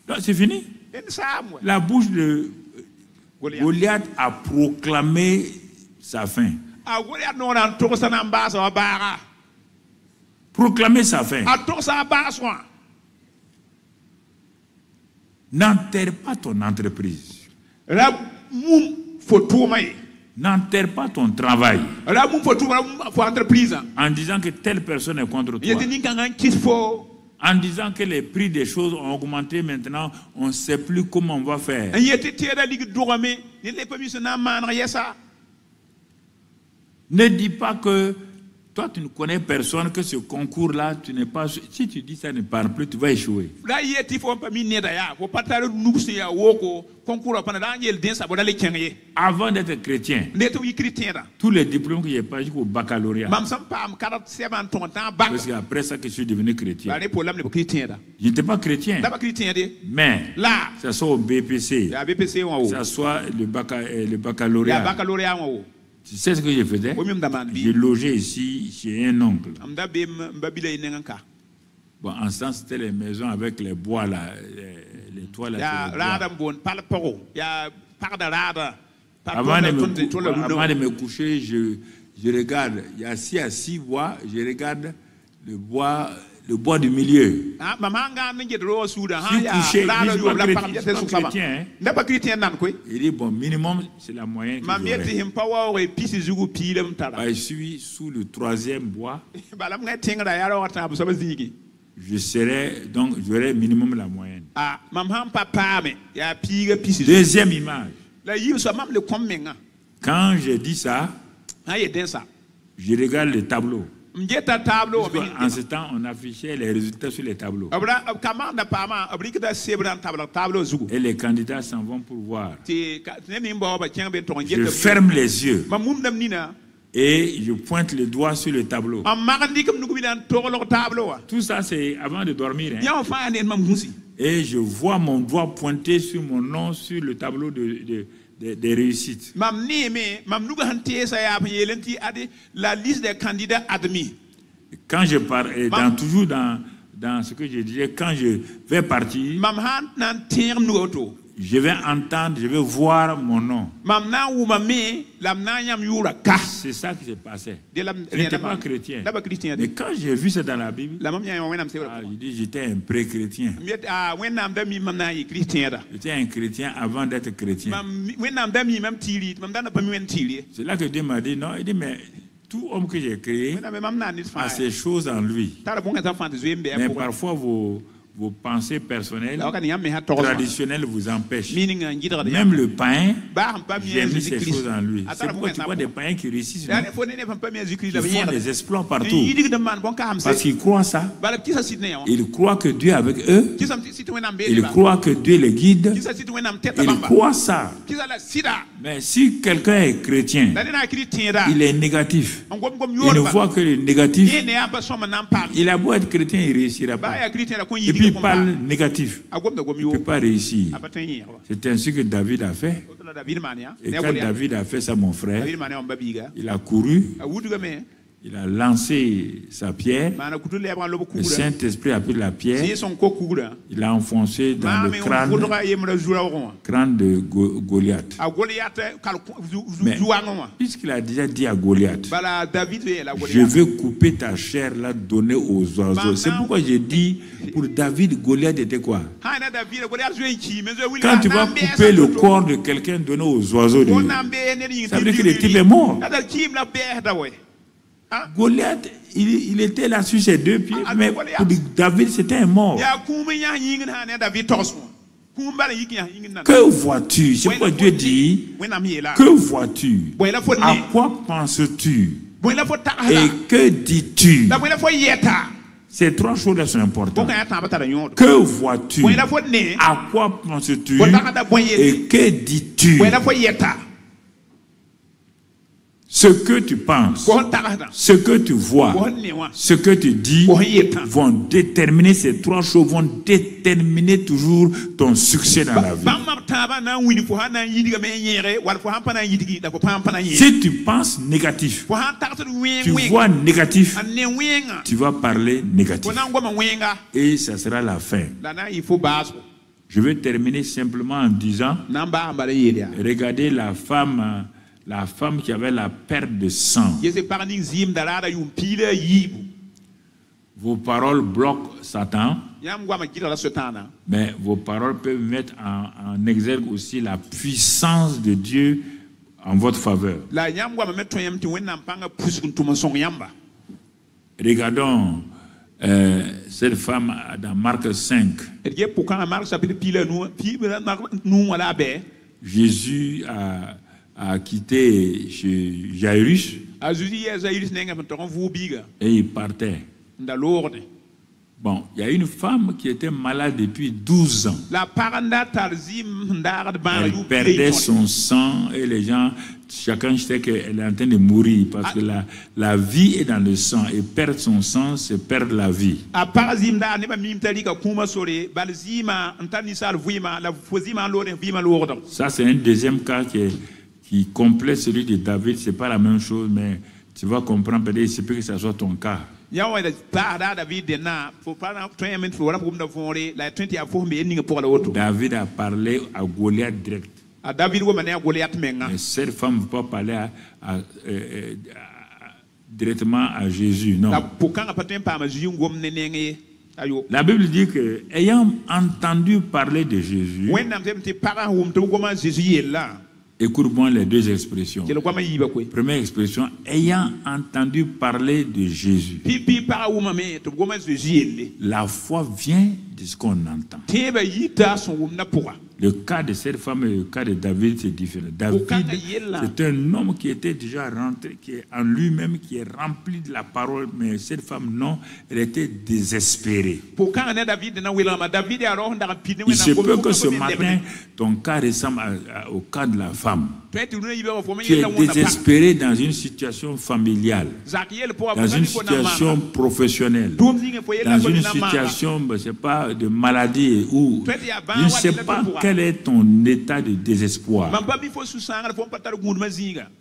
Donc c'est fini. La bouche de Goliath a proclamé sa fin. Proclamer sa fin. N'enterre pas ton entreprise. N'enterre pas ton travail en disant que telle personne est contre toi. En disant que les prix des choses ont augmenté maintenant, on ne sait plus comment on va faire. Ne dis pas que toi tu ne connais personne, que ce concours-là, tu n'es pas. Si tu dis ça ne parle plus, tu vas échouer. Avant d'être chrétien, tous les diplômes que j'ai pas jusqu'au baccalauréat. Parce qu'après ça que je suis devenu chrétien. Je n'étais pas chrétien. Mais ça soit au BPC, ça soit le baccalauréat. Tu sais ce que je faisais? J'ai logé ici chez un oncle. Bon, en ce temps, c'était les maisons avec les bois là, les toits là. Avant de me coucher, je regarde. Il y a 6 bois. Je regarde le bois, le bois du milieu. Il dit, bon, minimum, c'est la moyenne. Je suis sous le 3e bois. Je serai, donc, j'aurai minimum la moyenne. Deuxième image. Quand j'ai dit ça, je regarde le tableau. En ce temps, on affichait les résultats sur les tableaux. Et les candidats s'en vont pour voir. Je ferme les yeux. Et je pointe le doigt sur le tableau. Tout ça, c'est avant de dormir. Hein. Et je vois mon doigt pointer sur mon nom sur le tableau des réussites. La liste des candidats admis. Quand je pars, toujours dans ce que je disais, quand je vais partir, je vais entendre, je vais voir mon nom. C'est ça qui s'est passé. Je n'étais pas chrétien. Mais quand j'ai vu ça dans la Bible, je dis j'étais un pré-chrétien. J'étais un chrétien avant d'être chrétien. C'est là que Dieu m'a dit, non, il dit, mais tout homme que j'ai créé a ces choses en lui. Mais parfois vos pensées personnelles, traditionnelles vous empêchent. Même le païen, j'ai mis ces choses en lui. C'est pourquoi tu vois des païens qui réussissent. Ils font des exploits partout. Parce qu'ils croient ça. Ils croient que Dieu est avec eux. Ils croient que Dieu les guide. Ils croient ça. Mais si quelqu'un est chrétien, il est négatif. Il ne voit que le négatif. Il a beau être chrétien, il ne réussira pas. Et puis il parle négatif. Il ne peut pas réussir. C'est ainsi que David a fait. Et quand David a fait ça, mon frère, il a couru. Il a lancé sa pierre. Le Saint-Esprit a pris la pierre. Il a enfoncé dans le crâne de Goliath. Mais puisqu'il a déjà dit à Goliath, je veux couper ta chair, la donner aux oiseaux. C'est pourquoi j'ai dit, pour David, Goliath était quoi? Quand tu vas couper le corps de quelqu'un, donner aux oiseaux, ça veut dire que le type est mort. Goliath, il était là sur ses 2 pieds, mais pour David, c'était un mort. Que vois-tu? C'est pourquoi Dieu dit, que vois-tu? À quoi penses-tu? Et que dis-tu? Ces 3 choses sont importantes. Que vois-tu? À quoi penses-tu? Et que dis-tu? Ce que tu penses, ce que tu vois, ce que tu dis vont déterminer, ces 3 choses vont déterminer toujours ton succès dans la vie. Si tu penses négatif, tu vois négatif, tu vas parler négatif. Et ça sera la fin. Je vais terminer simplement en disant, regardez la femme qui avait la perte de sang. Vos paroles bloquent Satan, mais vos paroles peuvent mettre en exergue aussi la puissance de Dieu en votre faveur. Regardons cette femme dans Marc 5. Jésus a quitté chez Jairus et il partait. Bon, il y a une femme qui était malade depuis 12 ans. Elle perdait son sang et les gens, chacun sait qu'elle est en train de mourir parce que la vie est dans le sang et perdre son sang, c'est perdre la vie. Ça, c'est un deuxième cas qui complète celui de David. Ce n'est pas la même chose, mais tu vas comprendre, peut-être il se peut que ce soit ton cas. David a parlé à Goliath direct. Mais cette femme ne peut pas parler directement à Jésus, non. La Bible dit que, ayant entendu parler de Jésus, écoute-moi les deux expressions. Première expression, ayant entendu parler de Jésus. La foi vient de ce qu'on entend. Le cas de cette femme et le cas de David, c'est différent. David, c'est un homme qui était déjà rentré, qui est en lui-même, qui est rempli de la parole, mais cette femme, non, elle était désespérée. Il se peut que ce matin, ton cas ressemble au cas de la femme. Tu es désespéré dans une situation familiale, dans une situation professionnelle, dans une situation, je ne sais pas, de maladie, ou je ne sais pas quel est ton état de désespoir.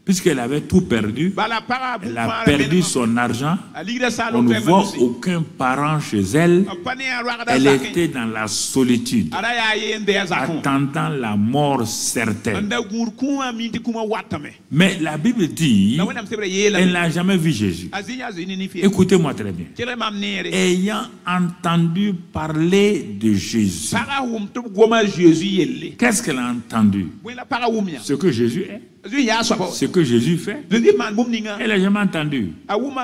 Puisqu'elle avait tout perdu, elle a perdu son argent, on ne voit aucun parent chez elle, elle était dans la solitude, attendant la mort certaine. Mais la Bible dit, elle n'a jamais vu Jésus. Écoutez-moi très bien. Ayant entendu parler de Jésus, qu'est-ce qu'elle a entendu? Ce que Jésus est. Ce que Jésus fait. Elle n'a jamais entendu.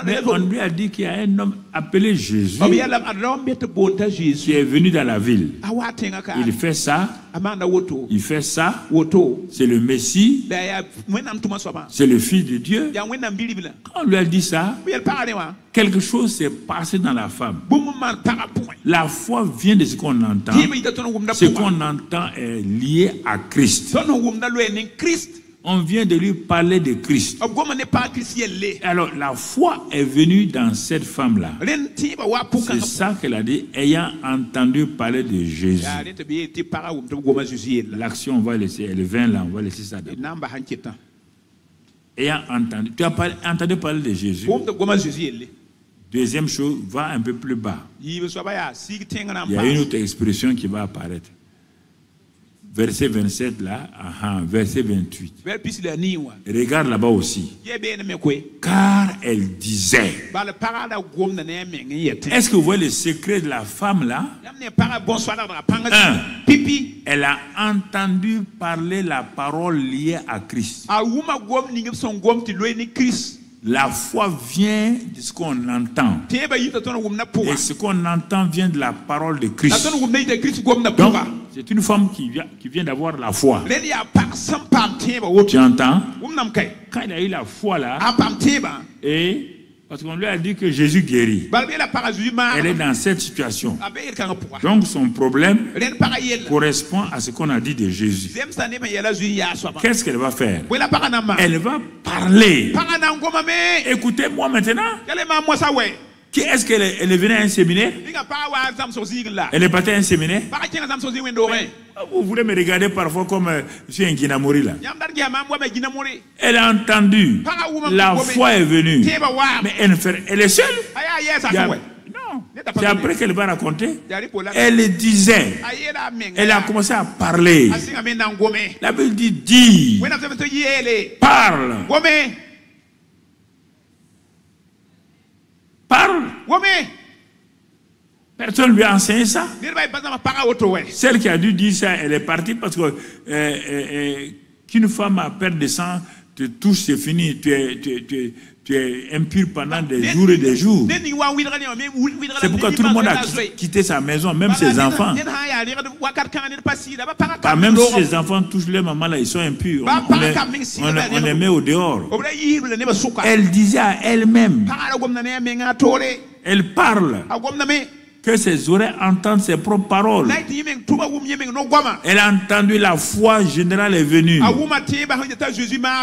Mais on lui a dit qu'il y a un homme appelé Jésus qui est venu dans la ville. Il fait ça. Il fait ça. C'est le Messie. C'est le Fils de Dieu. Quand on lui a dit ça, quelque chose s'est passé dans la femme. La foi vient de ce qu'on entend. Ce qu'on entend est lié à Christ. On vient de lui parler de Christ. Alors la foi est venue dans cette femme-là. C'est ça qu'elle a dit, ayant entendu parler de Jésus. L'action, on va laisser, elle vient là, on va laisser ça. Ayant entendu, tu as entendu parler de Jésus. Deuxième chose, va un peu plus bas. Il y a une autre expression qui va apparaître. Verset 27 là, verset 28. Regarde là-bas aussi. Car elle disait. Est-ce que vous voyez le secret de la femme là? Elle a entendu parler la parole liée à Christ. La foi vient de ce qu'on entend. Et ce qu'on entend vient de la parole de Christ. Donc, c'est une femme qui vient d'avoir la foi. Tu entends? Quand il a eu la foi là, et parce qu'on lui a dit que Jésus guérit, elle est dans cette situation. Donc son problème correspond à ce qu'on a dit de Jésus. Qu'est-ce qu'elle va faire? Elle va parler. Écoutez-moi maintenant. Est-ce qu'elle est venue à un séminaire? Elle est partie à un séminaire? Vous voulez me regarder parfois comme je suis un Guinamori là. Elle a entendu. La foi est venue. Mais elle est seule? Non. C'est après qu'elle va raconter. Elle disait. Elle a commencé à parler. La Bible dit, dis. Parle. Parle. Personne ne lui a enseigné ça. Celle qui a dû dire ça, elle est partie parce que qu'une femme a perdu de sang, te touche, c'est fini. Tu es impur pendant des jours et des jours. C'est pourquoi tout le monde a quitté sa maison, même ses enfants. Même si ses enfants touchent leur maman, là, ils sont impurs. On les met au dehors. Elle disait à elle-même, elle parle, que ses oreilles entendent ses propres paroles. Elle a entendu, la foi générale est venue.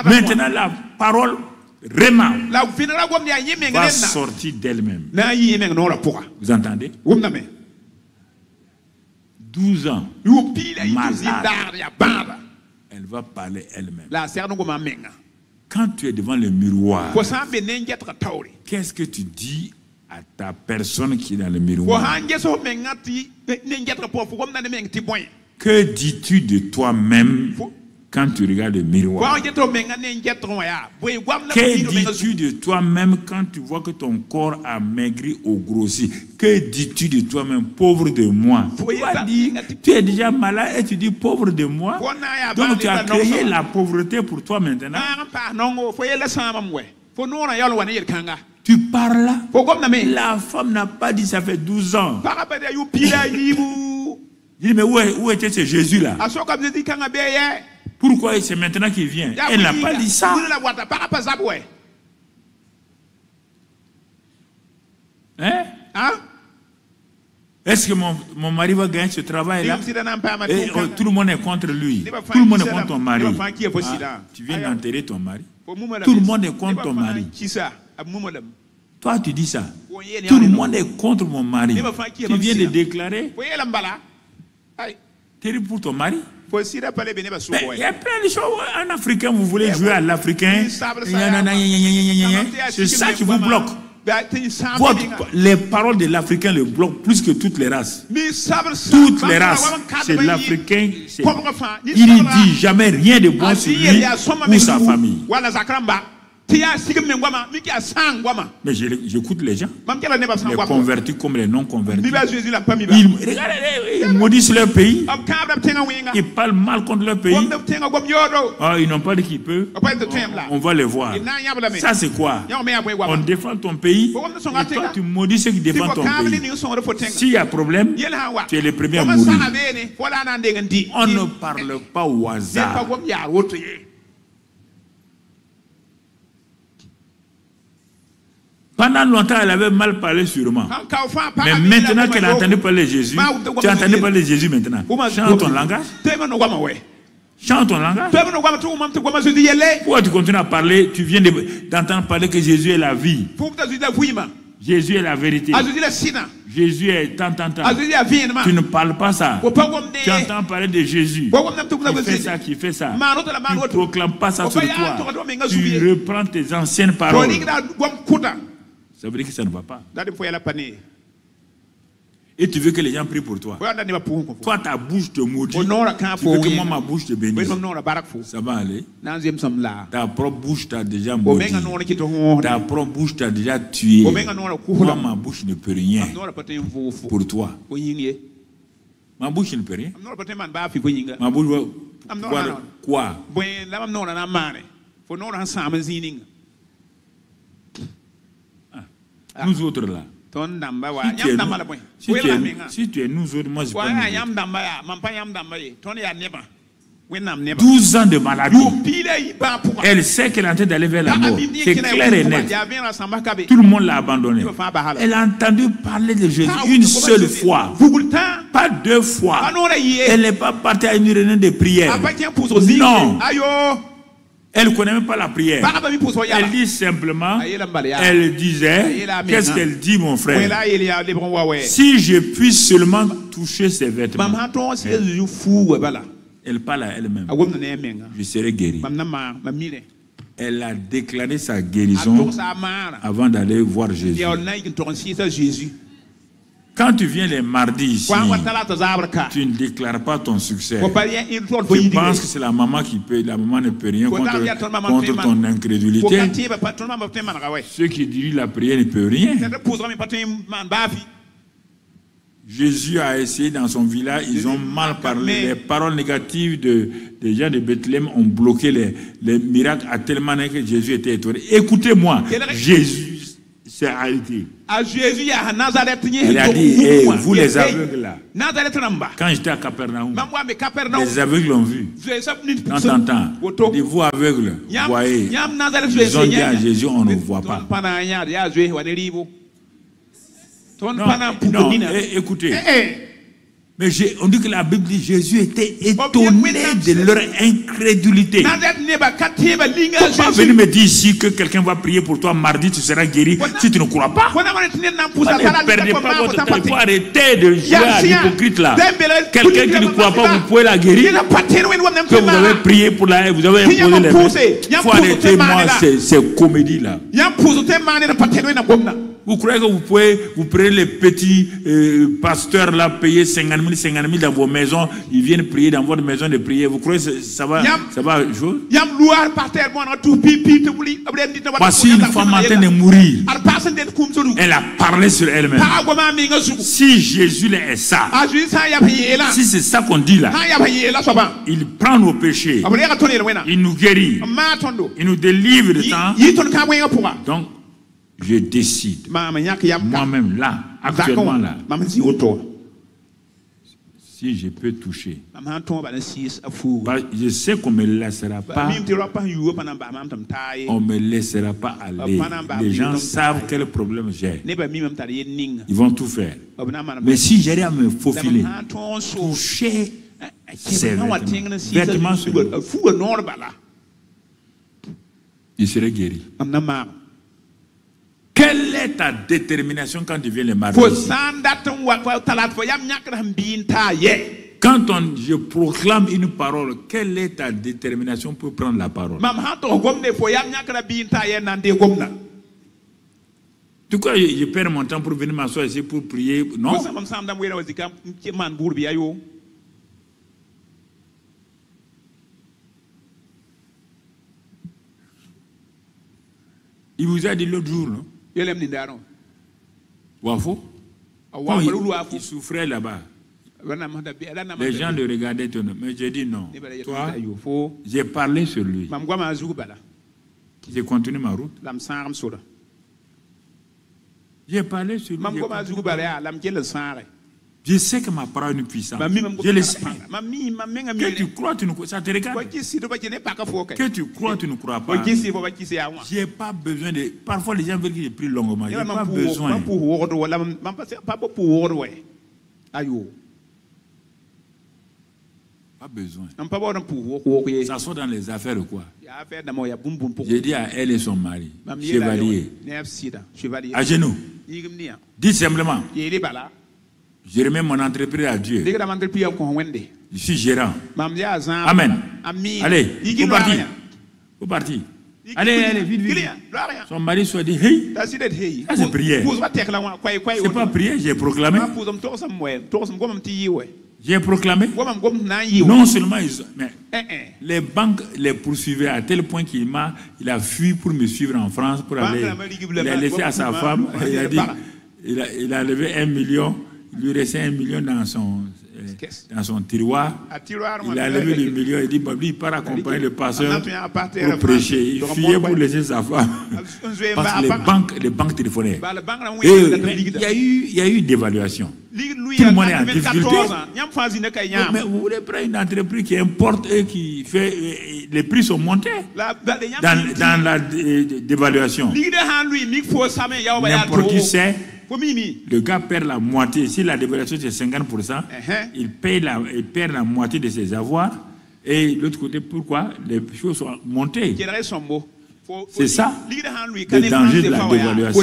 Maintenant la parole Réma va sortir d'elle-même. Vous entendez? 12 ans, malade, elle va parler elle-même. Quand tu es devant le miroir, qu'est-ce que tu dis à ta personne qui est dans le miroir? Que dis-tu de toi-même quand tu regardes le miroir? Que dis-tu de toi-même quand tu vois que ton corps a maigri ou grossi? Que dis-tu de toi-même, pauvre de moi? Tu es déjà malade et tu dis pauvre de moi. Donc tu as créé la pauvreté pour toi maintenant. Tu parles là. La femme n'a pas dit ça fait 12 ans. Dis mais où était ce Jésus là? Pourquoi c'est maintenant qu'il vient? Elle n'a pas dit ça. Hein? Est-ce que mon mari va gagner ce travail-là? Et tout le monde est contre lui. Tout le monde est contre ton mari. Tu viens d'enterrer ton mari. Tout le monde est contre ton mari. Toi, tu dis ça. Tout le monde est contre mon mari. Tu viens de déclarer. Terrible pour ton mari. Mais il y a plein de choses. En africain, vous voulez jouer à l'africain. C'est ça qui vous bloque. Les paroles de l'africain le bloquent plus que toutes les races. Toutes les races, c'est l'africain. Il ne dit jamais rien de bon sur lui ou sa famille. Mais j'écoute les gens, les convertis comme les non convertis. Ils maudissent leur pays. Ils parlent mal contre leur pays. Ils n'ont pas dit qu'ils peuvent. On va les voir. Ça c'est quoi? On défend ton pays et toi tu maudis ceux qui défendent ton pays. S'il y a problème, tu es le premier à mourir. On ne parle pas au hasard. Pendant longtemps, elle avait mal parlé sûrement. Mais maintenant qu'elle a entendu parler de Jésus, tu as entendu parler de Jésus maintenant. Chante ton langage. Chante ton langage. Pourquoi tu continues à parler? Tu viens d'entendre parler que Jésus est la vie. Jésus est la vérité. Jésus est tant. Tu ne parles pas ça. Tu entends parler de Jésus. Qui fait ça. Tu ne proclames pas ça sur toi. Tu reprends tes anciennes paroles. Ça veut dire que ça ne va pas. Et tu veux que les gens prient pour toi. Toi, ta bouche te maudit. Tu veux que moi, ma bouche te bénisse. Ça va aller. Ta propre bouche t'a déjà maudit. Ta propre bouche t'a déjà tué. Moi, ma bouche ne peut rien pour toi. Ma bouche ne peut rien. Ma bouche va pouvoir quoi? Nous autres là. Si tu es nous autres, moi je peux. 12 ans de maladie. Elle sait qu'elle est en train d'aller vers la mort. C'est clair et net. Tout le monde l'a abandonné. Elle a entendu parler de Jésus une seule fois. Pas 2 fois. Elle n'est pas partie à une réunion de prière. Non. Elle ne connaît même pas la prière. Elle dit simplement, elle disait, qu'est-ce qu'elle dit mon frère? Si je puisse seulement toucher ses vêtements. Elle parle à elle-même. Je serai guérie. Elle a déclaré sa guérison avant d'aller voir Jésus. Quand tu viens les mardis ici, tu ne déclares pas ton succès. Tu penses que c'est la maman qui peut. La maman ne peut rien contre ton incrédulité. Ceux qui dirigent la prière ne peuvent rien. Jésus a essayé dans son village, ils ont mal parlé. Les paroles négatives des gens de Bethléem ont bloqué les miracles à tellement que Jésus était étonné. Écoutez-moi, Jésus s'est arrêté. Il a dit, vous les aveugles là, quand j'étais à Capernaum, les aveugles l'ont vu. Quand tu entends, vous aveugles, voyez, ils ont dit à Jésus, on ne voit pas. Non, écoutez. Mais on dit que la Bible dit que Jésus était étonné de leur incrédulité. Pourquoi venir me dire ici que quelqu'un va prier pour toi mardi, tu seras guéri si tu ne crois pas? Ne perdez pas votre temps. Il faut arrêter de jouer à l'hypocrite là. Quelqu'un qui ne croit pas, vous pouvez la guérir. Que vous avez prié pour la vous avez imposé les mains. Il faut arrêter moi ces comédies là. Vous croyez que vous prenez les petits pasteurs là, payer 50 50 000 dans vos maisons, ils viennent prier dans votre maison de prière. Vous croyez que ça va jouer? Voici une femme en train de mourir. Elle a parlé sur elle-même. Si Jésus est ça, si c'est ça qu'on dit là, il prend nos péchés, il nous guérit, il nous délivre de temps. Donc, je décide, moi-même là, actuellement là, si je peux toucher, je sais qu'on ne me laissera pas, on me laissera pas aller. Les gens savent quel problème j'ai. Ils vont tout faire. Mais si j'arrive à me faufiler, toucher ces vêtements sur lui, il serait guéri. Quelle est ta détermination quand tu viens le mardi? Quand je proclame une parole, quelle est ta détermination pour prendre la parole? Du coup, je perds mon temps pour venir m'asseoir ici pour prier. Non. Il vous a dit l'autre jour, non? Wafo? Il souffrait là-bas. Les gens le regardaient, mais j'ai dit non. Toi, j'ai parlé sur lui. J'ai continué ma route. J'ai parlé sur lui. Je sais que ma parole est puissante. Je le sais. Que tu crois, tu ne crois pas. Ça te regarde. Que tu crois, tu ne crois pas. Je n'ai pas besoin de... Parfois, les gens veulent que je prie longuement. Je n'ai pas besoin. Pas besoin. Ça soit dans les affaires ou quoi. J'ai dit à elle et son mari, chevalier, à genoux, dis simplement, je remets mon entreprise à Dieu. Je suis gérant. Amen. Allez, vous partez. Vous partez. Allez, vite, vite. Son mari soit dit, hey, ça c'est prière. C'est pas prière, j'ai proclamé. J'ai proclamé. Non seulement mais les banques les poursuivaient à tel point qu'il a fui pour me suivre en France pour aller. Il a laissé à sa femme. Il a dit, il a levé 1 million. Il lui restait 1 million dans son tiroir. Il a levé le million. Il dit, il part accompagner le pasteur pour prêcher. Il fuyait pour laisser sa femme. Parce que les banques téléphonaient. Et il y a eu d'évaluation. Tout le monde est en difficulté. Mais vous voulez prendre une entreprise qui importe et qui fait... Les prix sont montés dans la dévaluation. N'importe qui sait... Le gars perd la moitié. Si la dévaluation c'est 50%, il perd la moitié de ses avoirs. Et de l'autre côté, pourquoi? Les choses sont montées. C'est ça le danger de la dévaluation.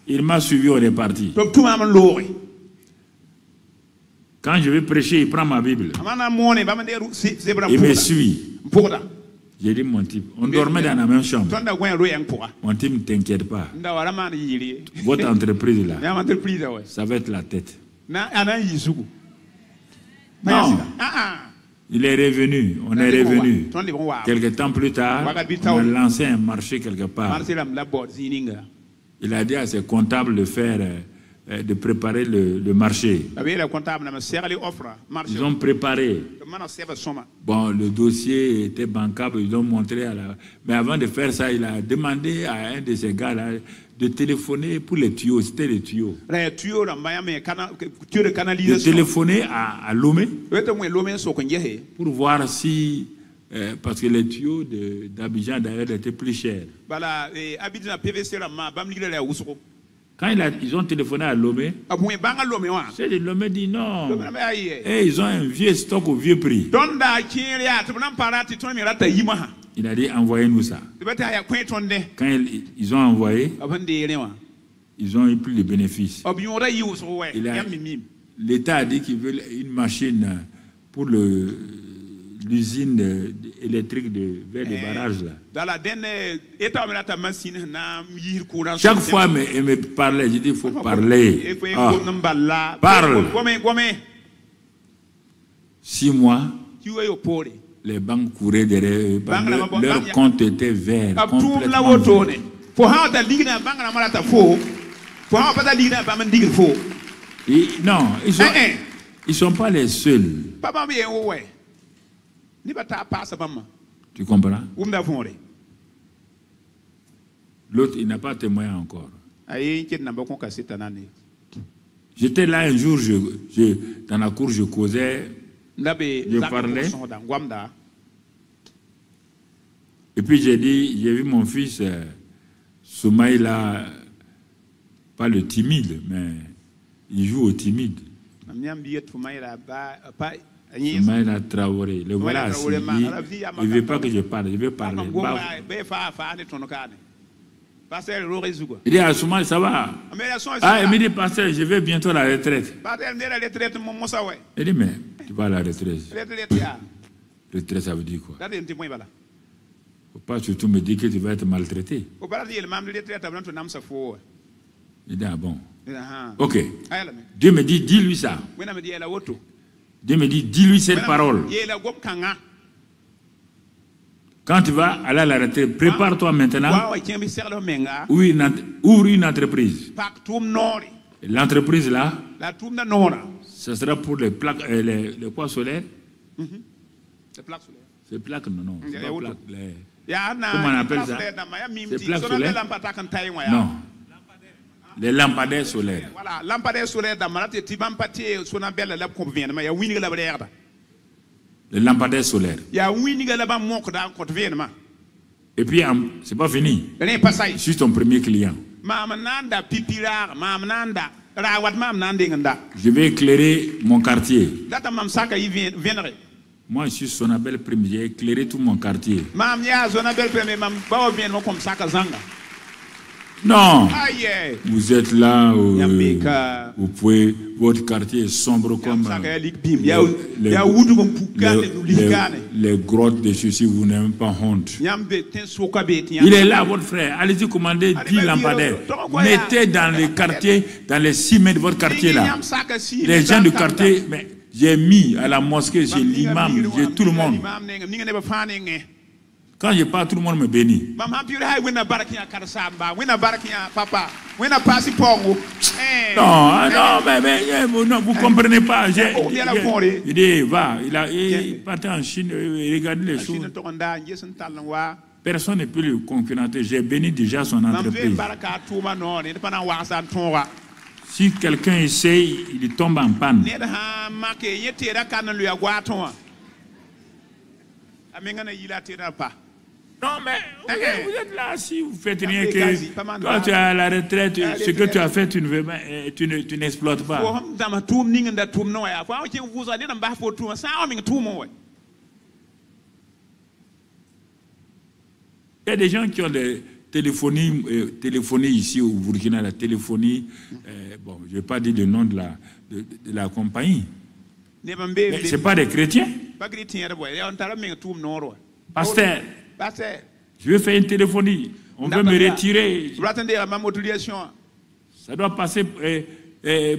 Il m'a suivi au réparti. Quand je vais prêcher, il prend ma Bible. Il me suit. J'ai dit, mon type, on dormait dans la même chambre. Mon type, ne t'inquiète pas. Votre entreprise là, ça va être la tête. Non. Il est revenu, on est revenu. Quelques temps plus tard, on a lancé un marché quelque part. Il a dit à ses comptables de préparer le marché. Ils ont préparé. Bon, le dossier était bancable, ils ont montré à la... Mais avant de faire ça, il a demandé à un de ces gars-là de téléphoner pour les tuyaux. C'était les tuyaux. De téléphoner à Lomé pour voir si... parce que les tuyaux d'Abidjan d'ailleurs étaient plus chers. Quand ils ont téléphoné à Lomé, c'est de Lomé dit non. Et ils ont un vieux stock au vieux prix. Il a dit envoyez-nous ça. Quand ils ont envoyé, ils ont eu plus de bénéfices. L'État a dit qu'il veut une machine pour l'usine électrique vers les barrages là. Chaque fois, il me parlait, je dis, il faut parler. Parle. 6 mois, les banques couraient derrière eux, leur compte était vert, complètement vert. Non, ils sont pas les seuls. Tu comprends? L'autre, il n'a pas témoigné encore. J'étais là un jour, dans la cour, je causais, je parlais. Et puis j'ai vu mon fils, Soumaï là, pas le timide, mais il joue au timide. Soumaïla Traoré, le voilà assis. Il ne veut pas que je parle, je veux parler. Il dit à Soumaïla, ça va? Ah, il me dit, pasteur, je vais bientôt à la retraite. Il dit, mais tu vas à la retraite. Retraite, ça veut dire quoi? Il ne faut pas surtout me dire que tu vas être maltraité. Il dit, ah bon? Ok. Dieu me dit, dis-lui ça. Dieu me dit, dis-lui cette parole. Quand tu vas aller à la retraite, prépare-toi maintenant. Ouvre une entreprise. L'entreprise là, ce sera pour les plaques, les quoi solaires? C'est plaques, non. Comment on appelle ça? C'est plaques solaires? Non. Les lampadaires solaires. Voilà, lampadaires solaires les lampadaires solaires. Et puis, c'est pas fini. Je suis ton premier client. Je vais éclairer mon quartier. Moi, je suis Sonabel Premier. J'ai éclairé tout mon quartier. Non, vous êtes là, vous pouvez, votre quartier est sombre comme les grottes de ceci, vous n'avez même pas honte. Il est là, votre frère, allez-y commander 10 lampadaires. Mettez dans les quartiers, dans les cimets de votre quartier là. Les gens du quartier, mais j'ai mis à la mosquée, j'ai l'imam, j'ai tout le monde. Quand je parle, tout le monde me bénit. Non, mais vous ne comprenez pas. Il dit, va, il partait en Chine, il regarde les choses. Personne ne peut le concurrenter. J'ai béni déjà son entreprise. Si quelqu'un essaye, il tombe en panne. Non, mais vous êtes là, si vous faites rien que... Quand tu es à la retraite, ce que tu as fait, tu n'exploites pas. Il y a des gens qui ont des téléphonie ici au Burkina, la téléphonie, bon, je ne vais pas dire le nom de la compagnie. Mais ce n'est pas des chrétiens. Pasteur, je vais faire une téléphonie. On veut me retirer. Ça doit passer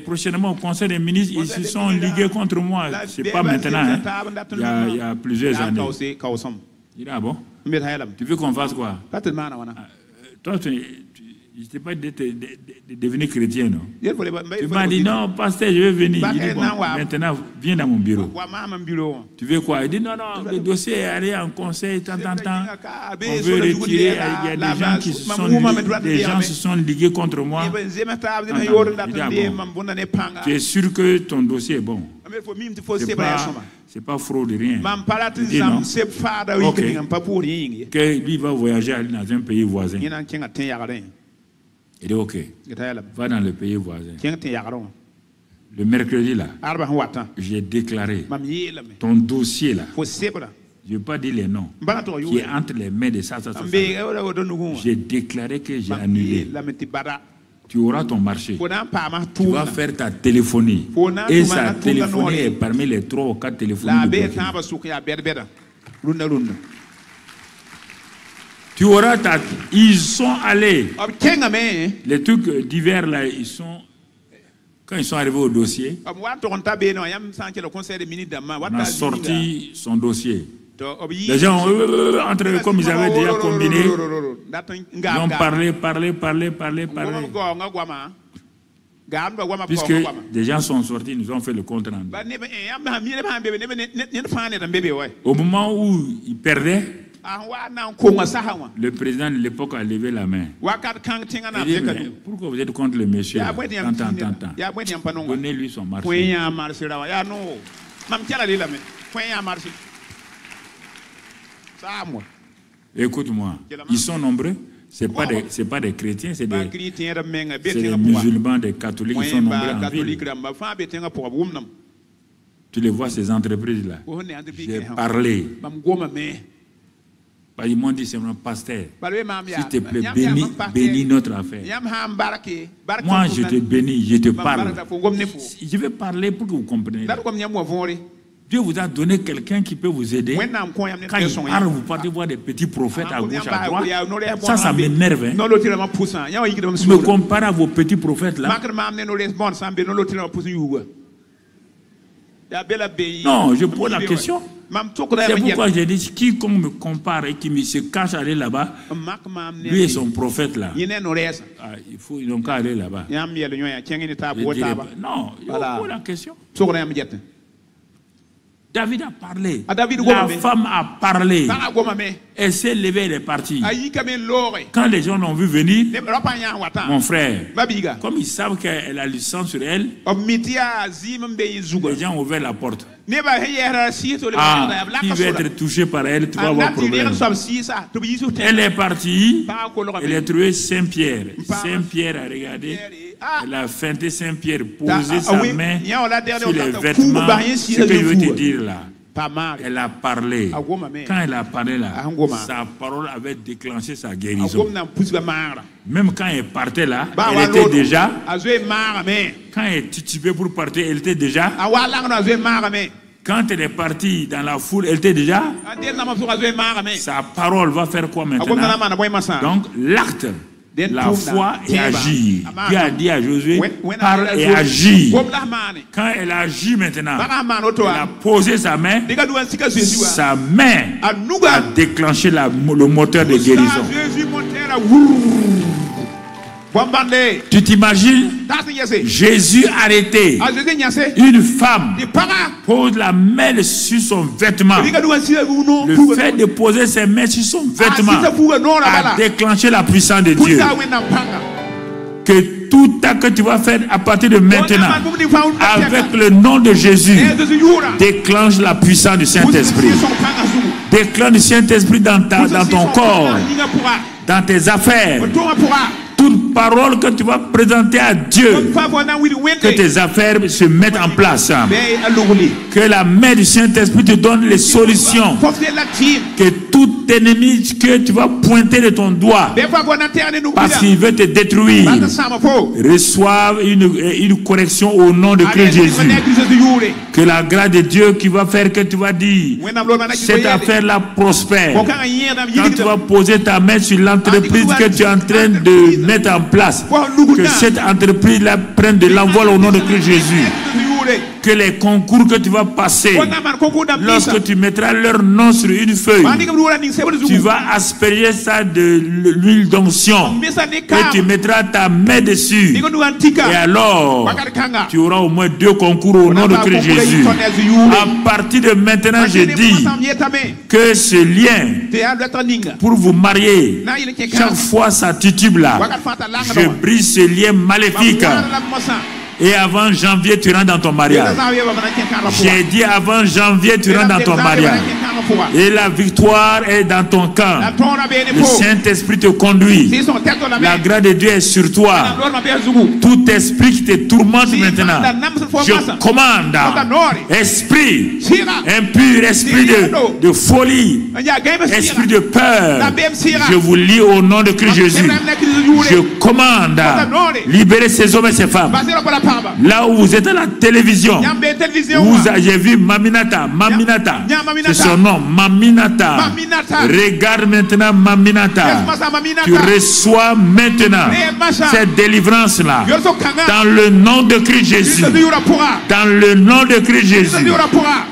prochainement au Conseil des ministres. Ils se sont ligués contre moi. Ce n'est pas maintenant. Hein. Il y a plusieurs années. Il dit, ah bon? Tu veux qu'on fasse quoi? Toi, je ne t'ai pas dit de devenir chrétien, non? Tu m'as dit, non, pasteur, je vais venir. Il dit, bon, maintenant, viens dans mon bureau. Tu veux quoi? Il dit, non, le dossier est allé en conseil, tant. On veut retirer. Il y a des gens qui se sont ligués contre moi. Il dit, ah bon, tu es sûr que ton dossier est bon? C'est pas fraude, rien. Il dit, non. Okay. Que lui va voyager dans un pays voisin. Il dit, ok, va dans le pays voisin. Le mercredi, là, j'ai déclaré ton dossier, là, je ne veux pas dire les noms, qui est entre les mains de ça. J'ai déclaré que j'ai annulé. Tu auras ton marché. Tu vas faire ta téléphonie. Et sa téléphonie est parmi les 3 ou 4 téléphonies du Burkina. Tu auras ta... Ils sont allés. Les trucs divers là, ils sont... Quand ils sont arrivés au dossier, on a sorti son dossier. Les gens ont entré comme ils avaient déjà combiné. Ils ont parlé. Puisque des gens sont sortis, nous ont fait le compte rendu. Au moment où ils perdaient, le président de l'époque a levé la main. Il dit, mais pourquoi vous êtes contre le monsieur? Donnez-lui son marché. Écoute-moi, ils sont nombreux. Ce n'est pas des chrétiens, c'est des musulmans, des catholiques, ils sont nombreux en ville. Tu les vois, ces entreprises-là. J'ai parlé. Ils m'ont dit, c'est mon pasteur, s'il te plaît, bénis notre affaire. Moi, je te bénis, je te parle. Je vais parler pour que vous compreniez. Dieu vous a donné quelqu'un qui peut vous aider. Quand il parle, vous partez voir des petits prophètes à gauche, à droite. Ça m'énerve. Hein? Me comparez à vos petits prophètes là. Non, je pose la question. C'est pourquoi j'ai dit, quiconque me compare et qui se cache aller là-bas, lui et son prophète là. Ils n'ont qu'à aller là-bas. Non, je pose la question. David a parlé. La femme a parlé. Elle s'est levée, elle est partie. Quand les gens l'ont vu venir, mon frère, comme ils savent qu'elle a le sang sur elle, les gens ont ouvert la porte. Qui va être touché par elle, tu vas avoir problème. Elle est partie, elle a trouvé Saint-Pierre. Saint-Pierre a regardé, elle a feinté Saint-Pierre, posé sa main sur les vêtements. Ce que je veux te dire là, elle a parlé. Quand elle a parlé là, sa parole avait déclenché sa guérison. Même quand elle partait là, elle était déjà... Quand elle titubait pour partir, elle était déjà... Quand elle est partie dans la foule, elle était déjà... Sa parole va faire quoi maintenant? Donc l'acte, la foi et agir. Dieu a dit à Josué, parle et agis. Quand elle agit maintenant, elle a posé sa main a déclenché le moteur de guérison. Tu t'imagines Jésus arrêté, une femme pose la main sur son vêtement. Le fait de poser ses mains sur son vêtement a déclenché la puissance de Dieu. Que tout ce que tu vas faire à partir de maintenant, avec le nom de Jésus, déclenche la puissance du Saint-Esprit. Déclenche le Saint-Esprit dans ton corps, dans tes affaires. Toute parole que tu vas présenter à Dieu, que tes affaires se mettent en place. Que la main du Saint-Esprit te donne les solutions. Que tout ennemi que tu vas pointer de ton doigt, parce qu'il veut te détruire, reçoive une correction au nom de Christ Jésus. Que la grâce de Dieu qui va faire que tu vas dire, cette affaire-là prospère. Quand tu vas poser ta main sur l'entreprise que tu es en train de mettre en place, que cette entreprise-là prenne de l'envol au nom de Christ Jésus. Que les concours que tu vas passer, lorsque tu mettras leur nom sur une feuille, tu vas asperger ça de l'huile d'onction et tu mettras ta main dessus. Et alors, tu auras au moins 2 concours au nom de Christ Jésus. À partir de maintenant, je dis que ce lien pour vous marier, chaque fois ça titube là, je brise ce lien maléfique. Et avant janvier, tu rentres dans ton mariage. J'ai dit avant janvier, tu rentres dans ton mariage. Et la victoire est dans ton camp. Le Saint-Esprit te conduit. La grâce de Dieu est sur toi. Tout esprit qui te tourmente maintenant, je commande, esprit impur, esprit de folie, esprit de peur, je vous lis au nom de Christ Jésus. Je commande, libérez ces hommes et ces femmes. Là où vous êtes à la télévision, j'ai vu Maminata, c'est son nom, Maminata. Regarde maintenant Maminata. Tu reçois maintenant cette délivrance-là. Dans le nom de Christ Jésus. Dans le nom de Christ Jésus.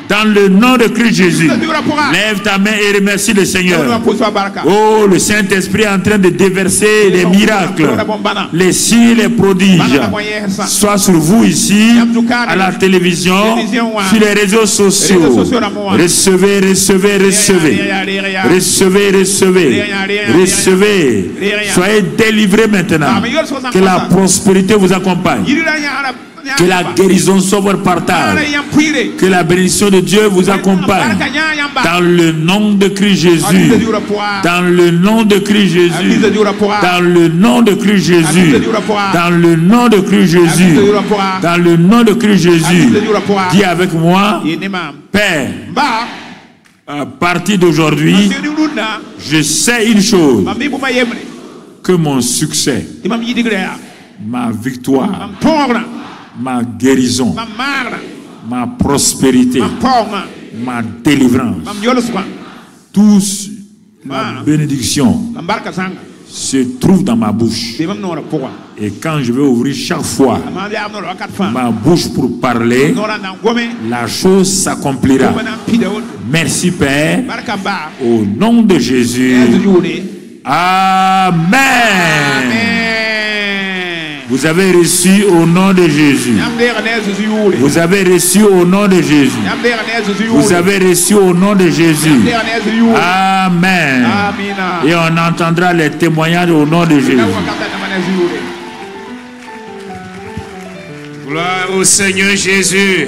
Dans le nom de Christ Jésus. Lève ta main et remercie le Seigneur. Oh, le Saint-Esprit est en train de déverser les miracles, les signes, les prodiges. Soit sur vous ici, à la télévision, sur les réseaux sociaux. Recevez, recevez, recevez. Recevez, recevez. Recevez. Soyez délivrés maintenant. Que la prospérité vous accompagne. Que la guérison soit votre partage. Que la bénédiction de Dieu vous accompagne. Dans le nom de Christ Jésus. Dans le nom de Christ Jésus. Dans le nom de Christ Jésus. Dans le nom de Christ Jésus. Dans le nom de Christ Jésus. Dis avec moi, Père, à partir d'aujourd'hui, je sais une chose, que mon succès, ma victoire, ma guérison, ma prospérité, ma délivrance, tous la bénédiction se trouve dans ma bouche. Et quand je vais ouvrir chaque fois ma bouche pour parler, la chose s'accomplira. Merci Père, au nom de Jésus. Amen. Vous avez reçu au nom de Jésus. Vous avez reçu au nom de Jésus. Vous avez reçu au nom de Jésus. Amen. Et on entendra les témoignages au nom de Jésus. Gloire au Seigneur Jésus.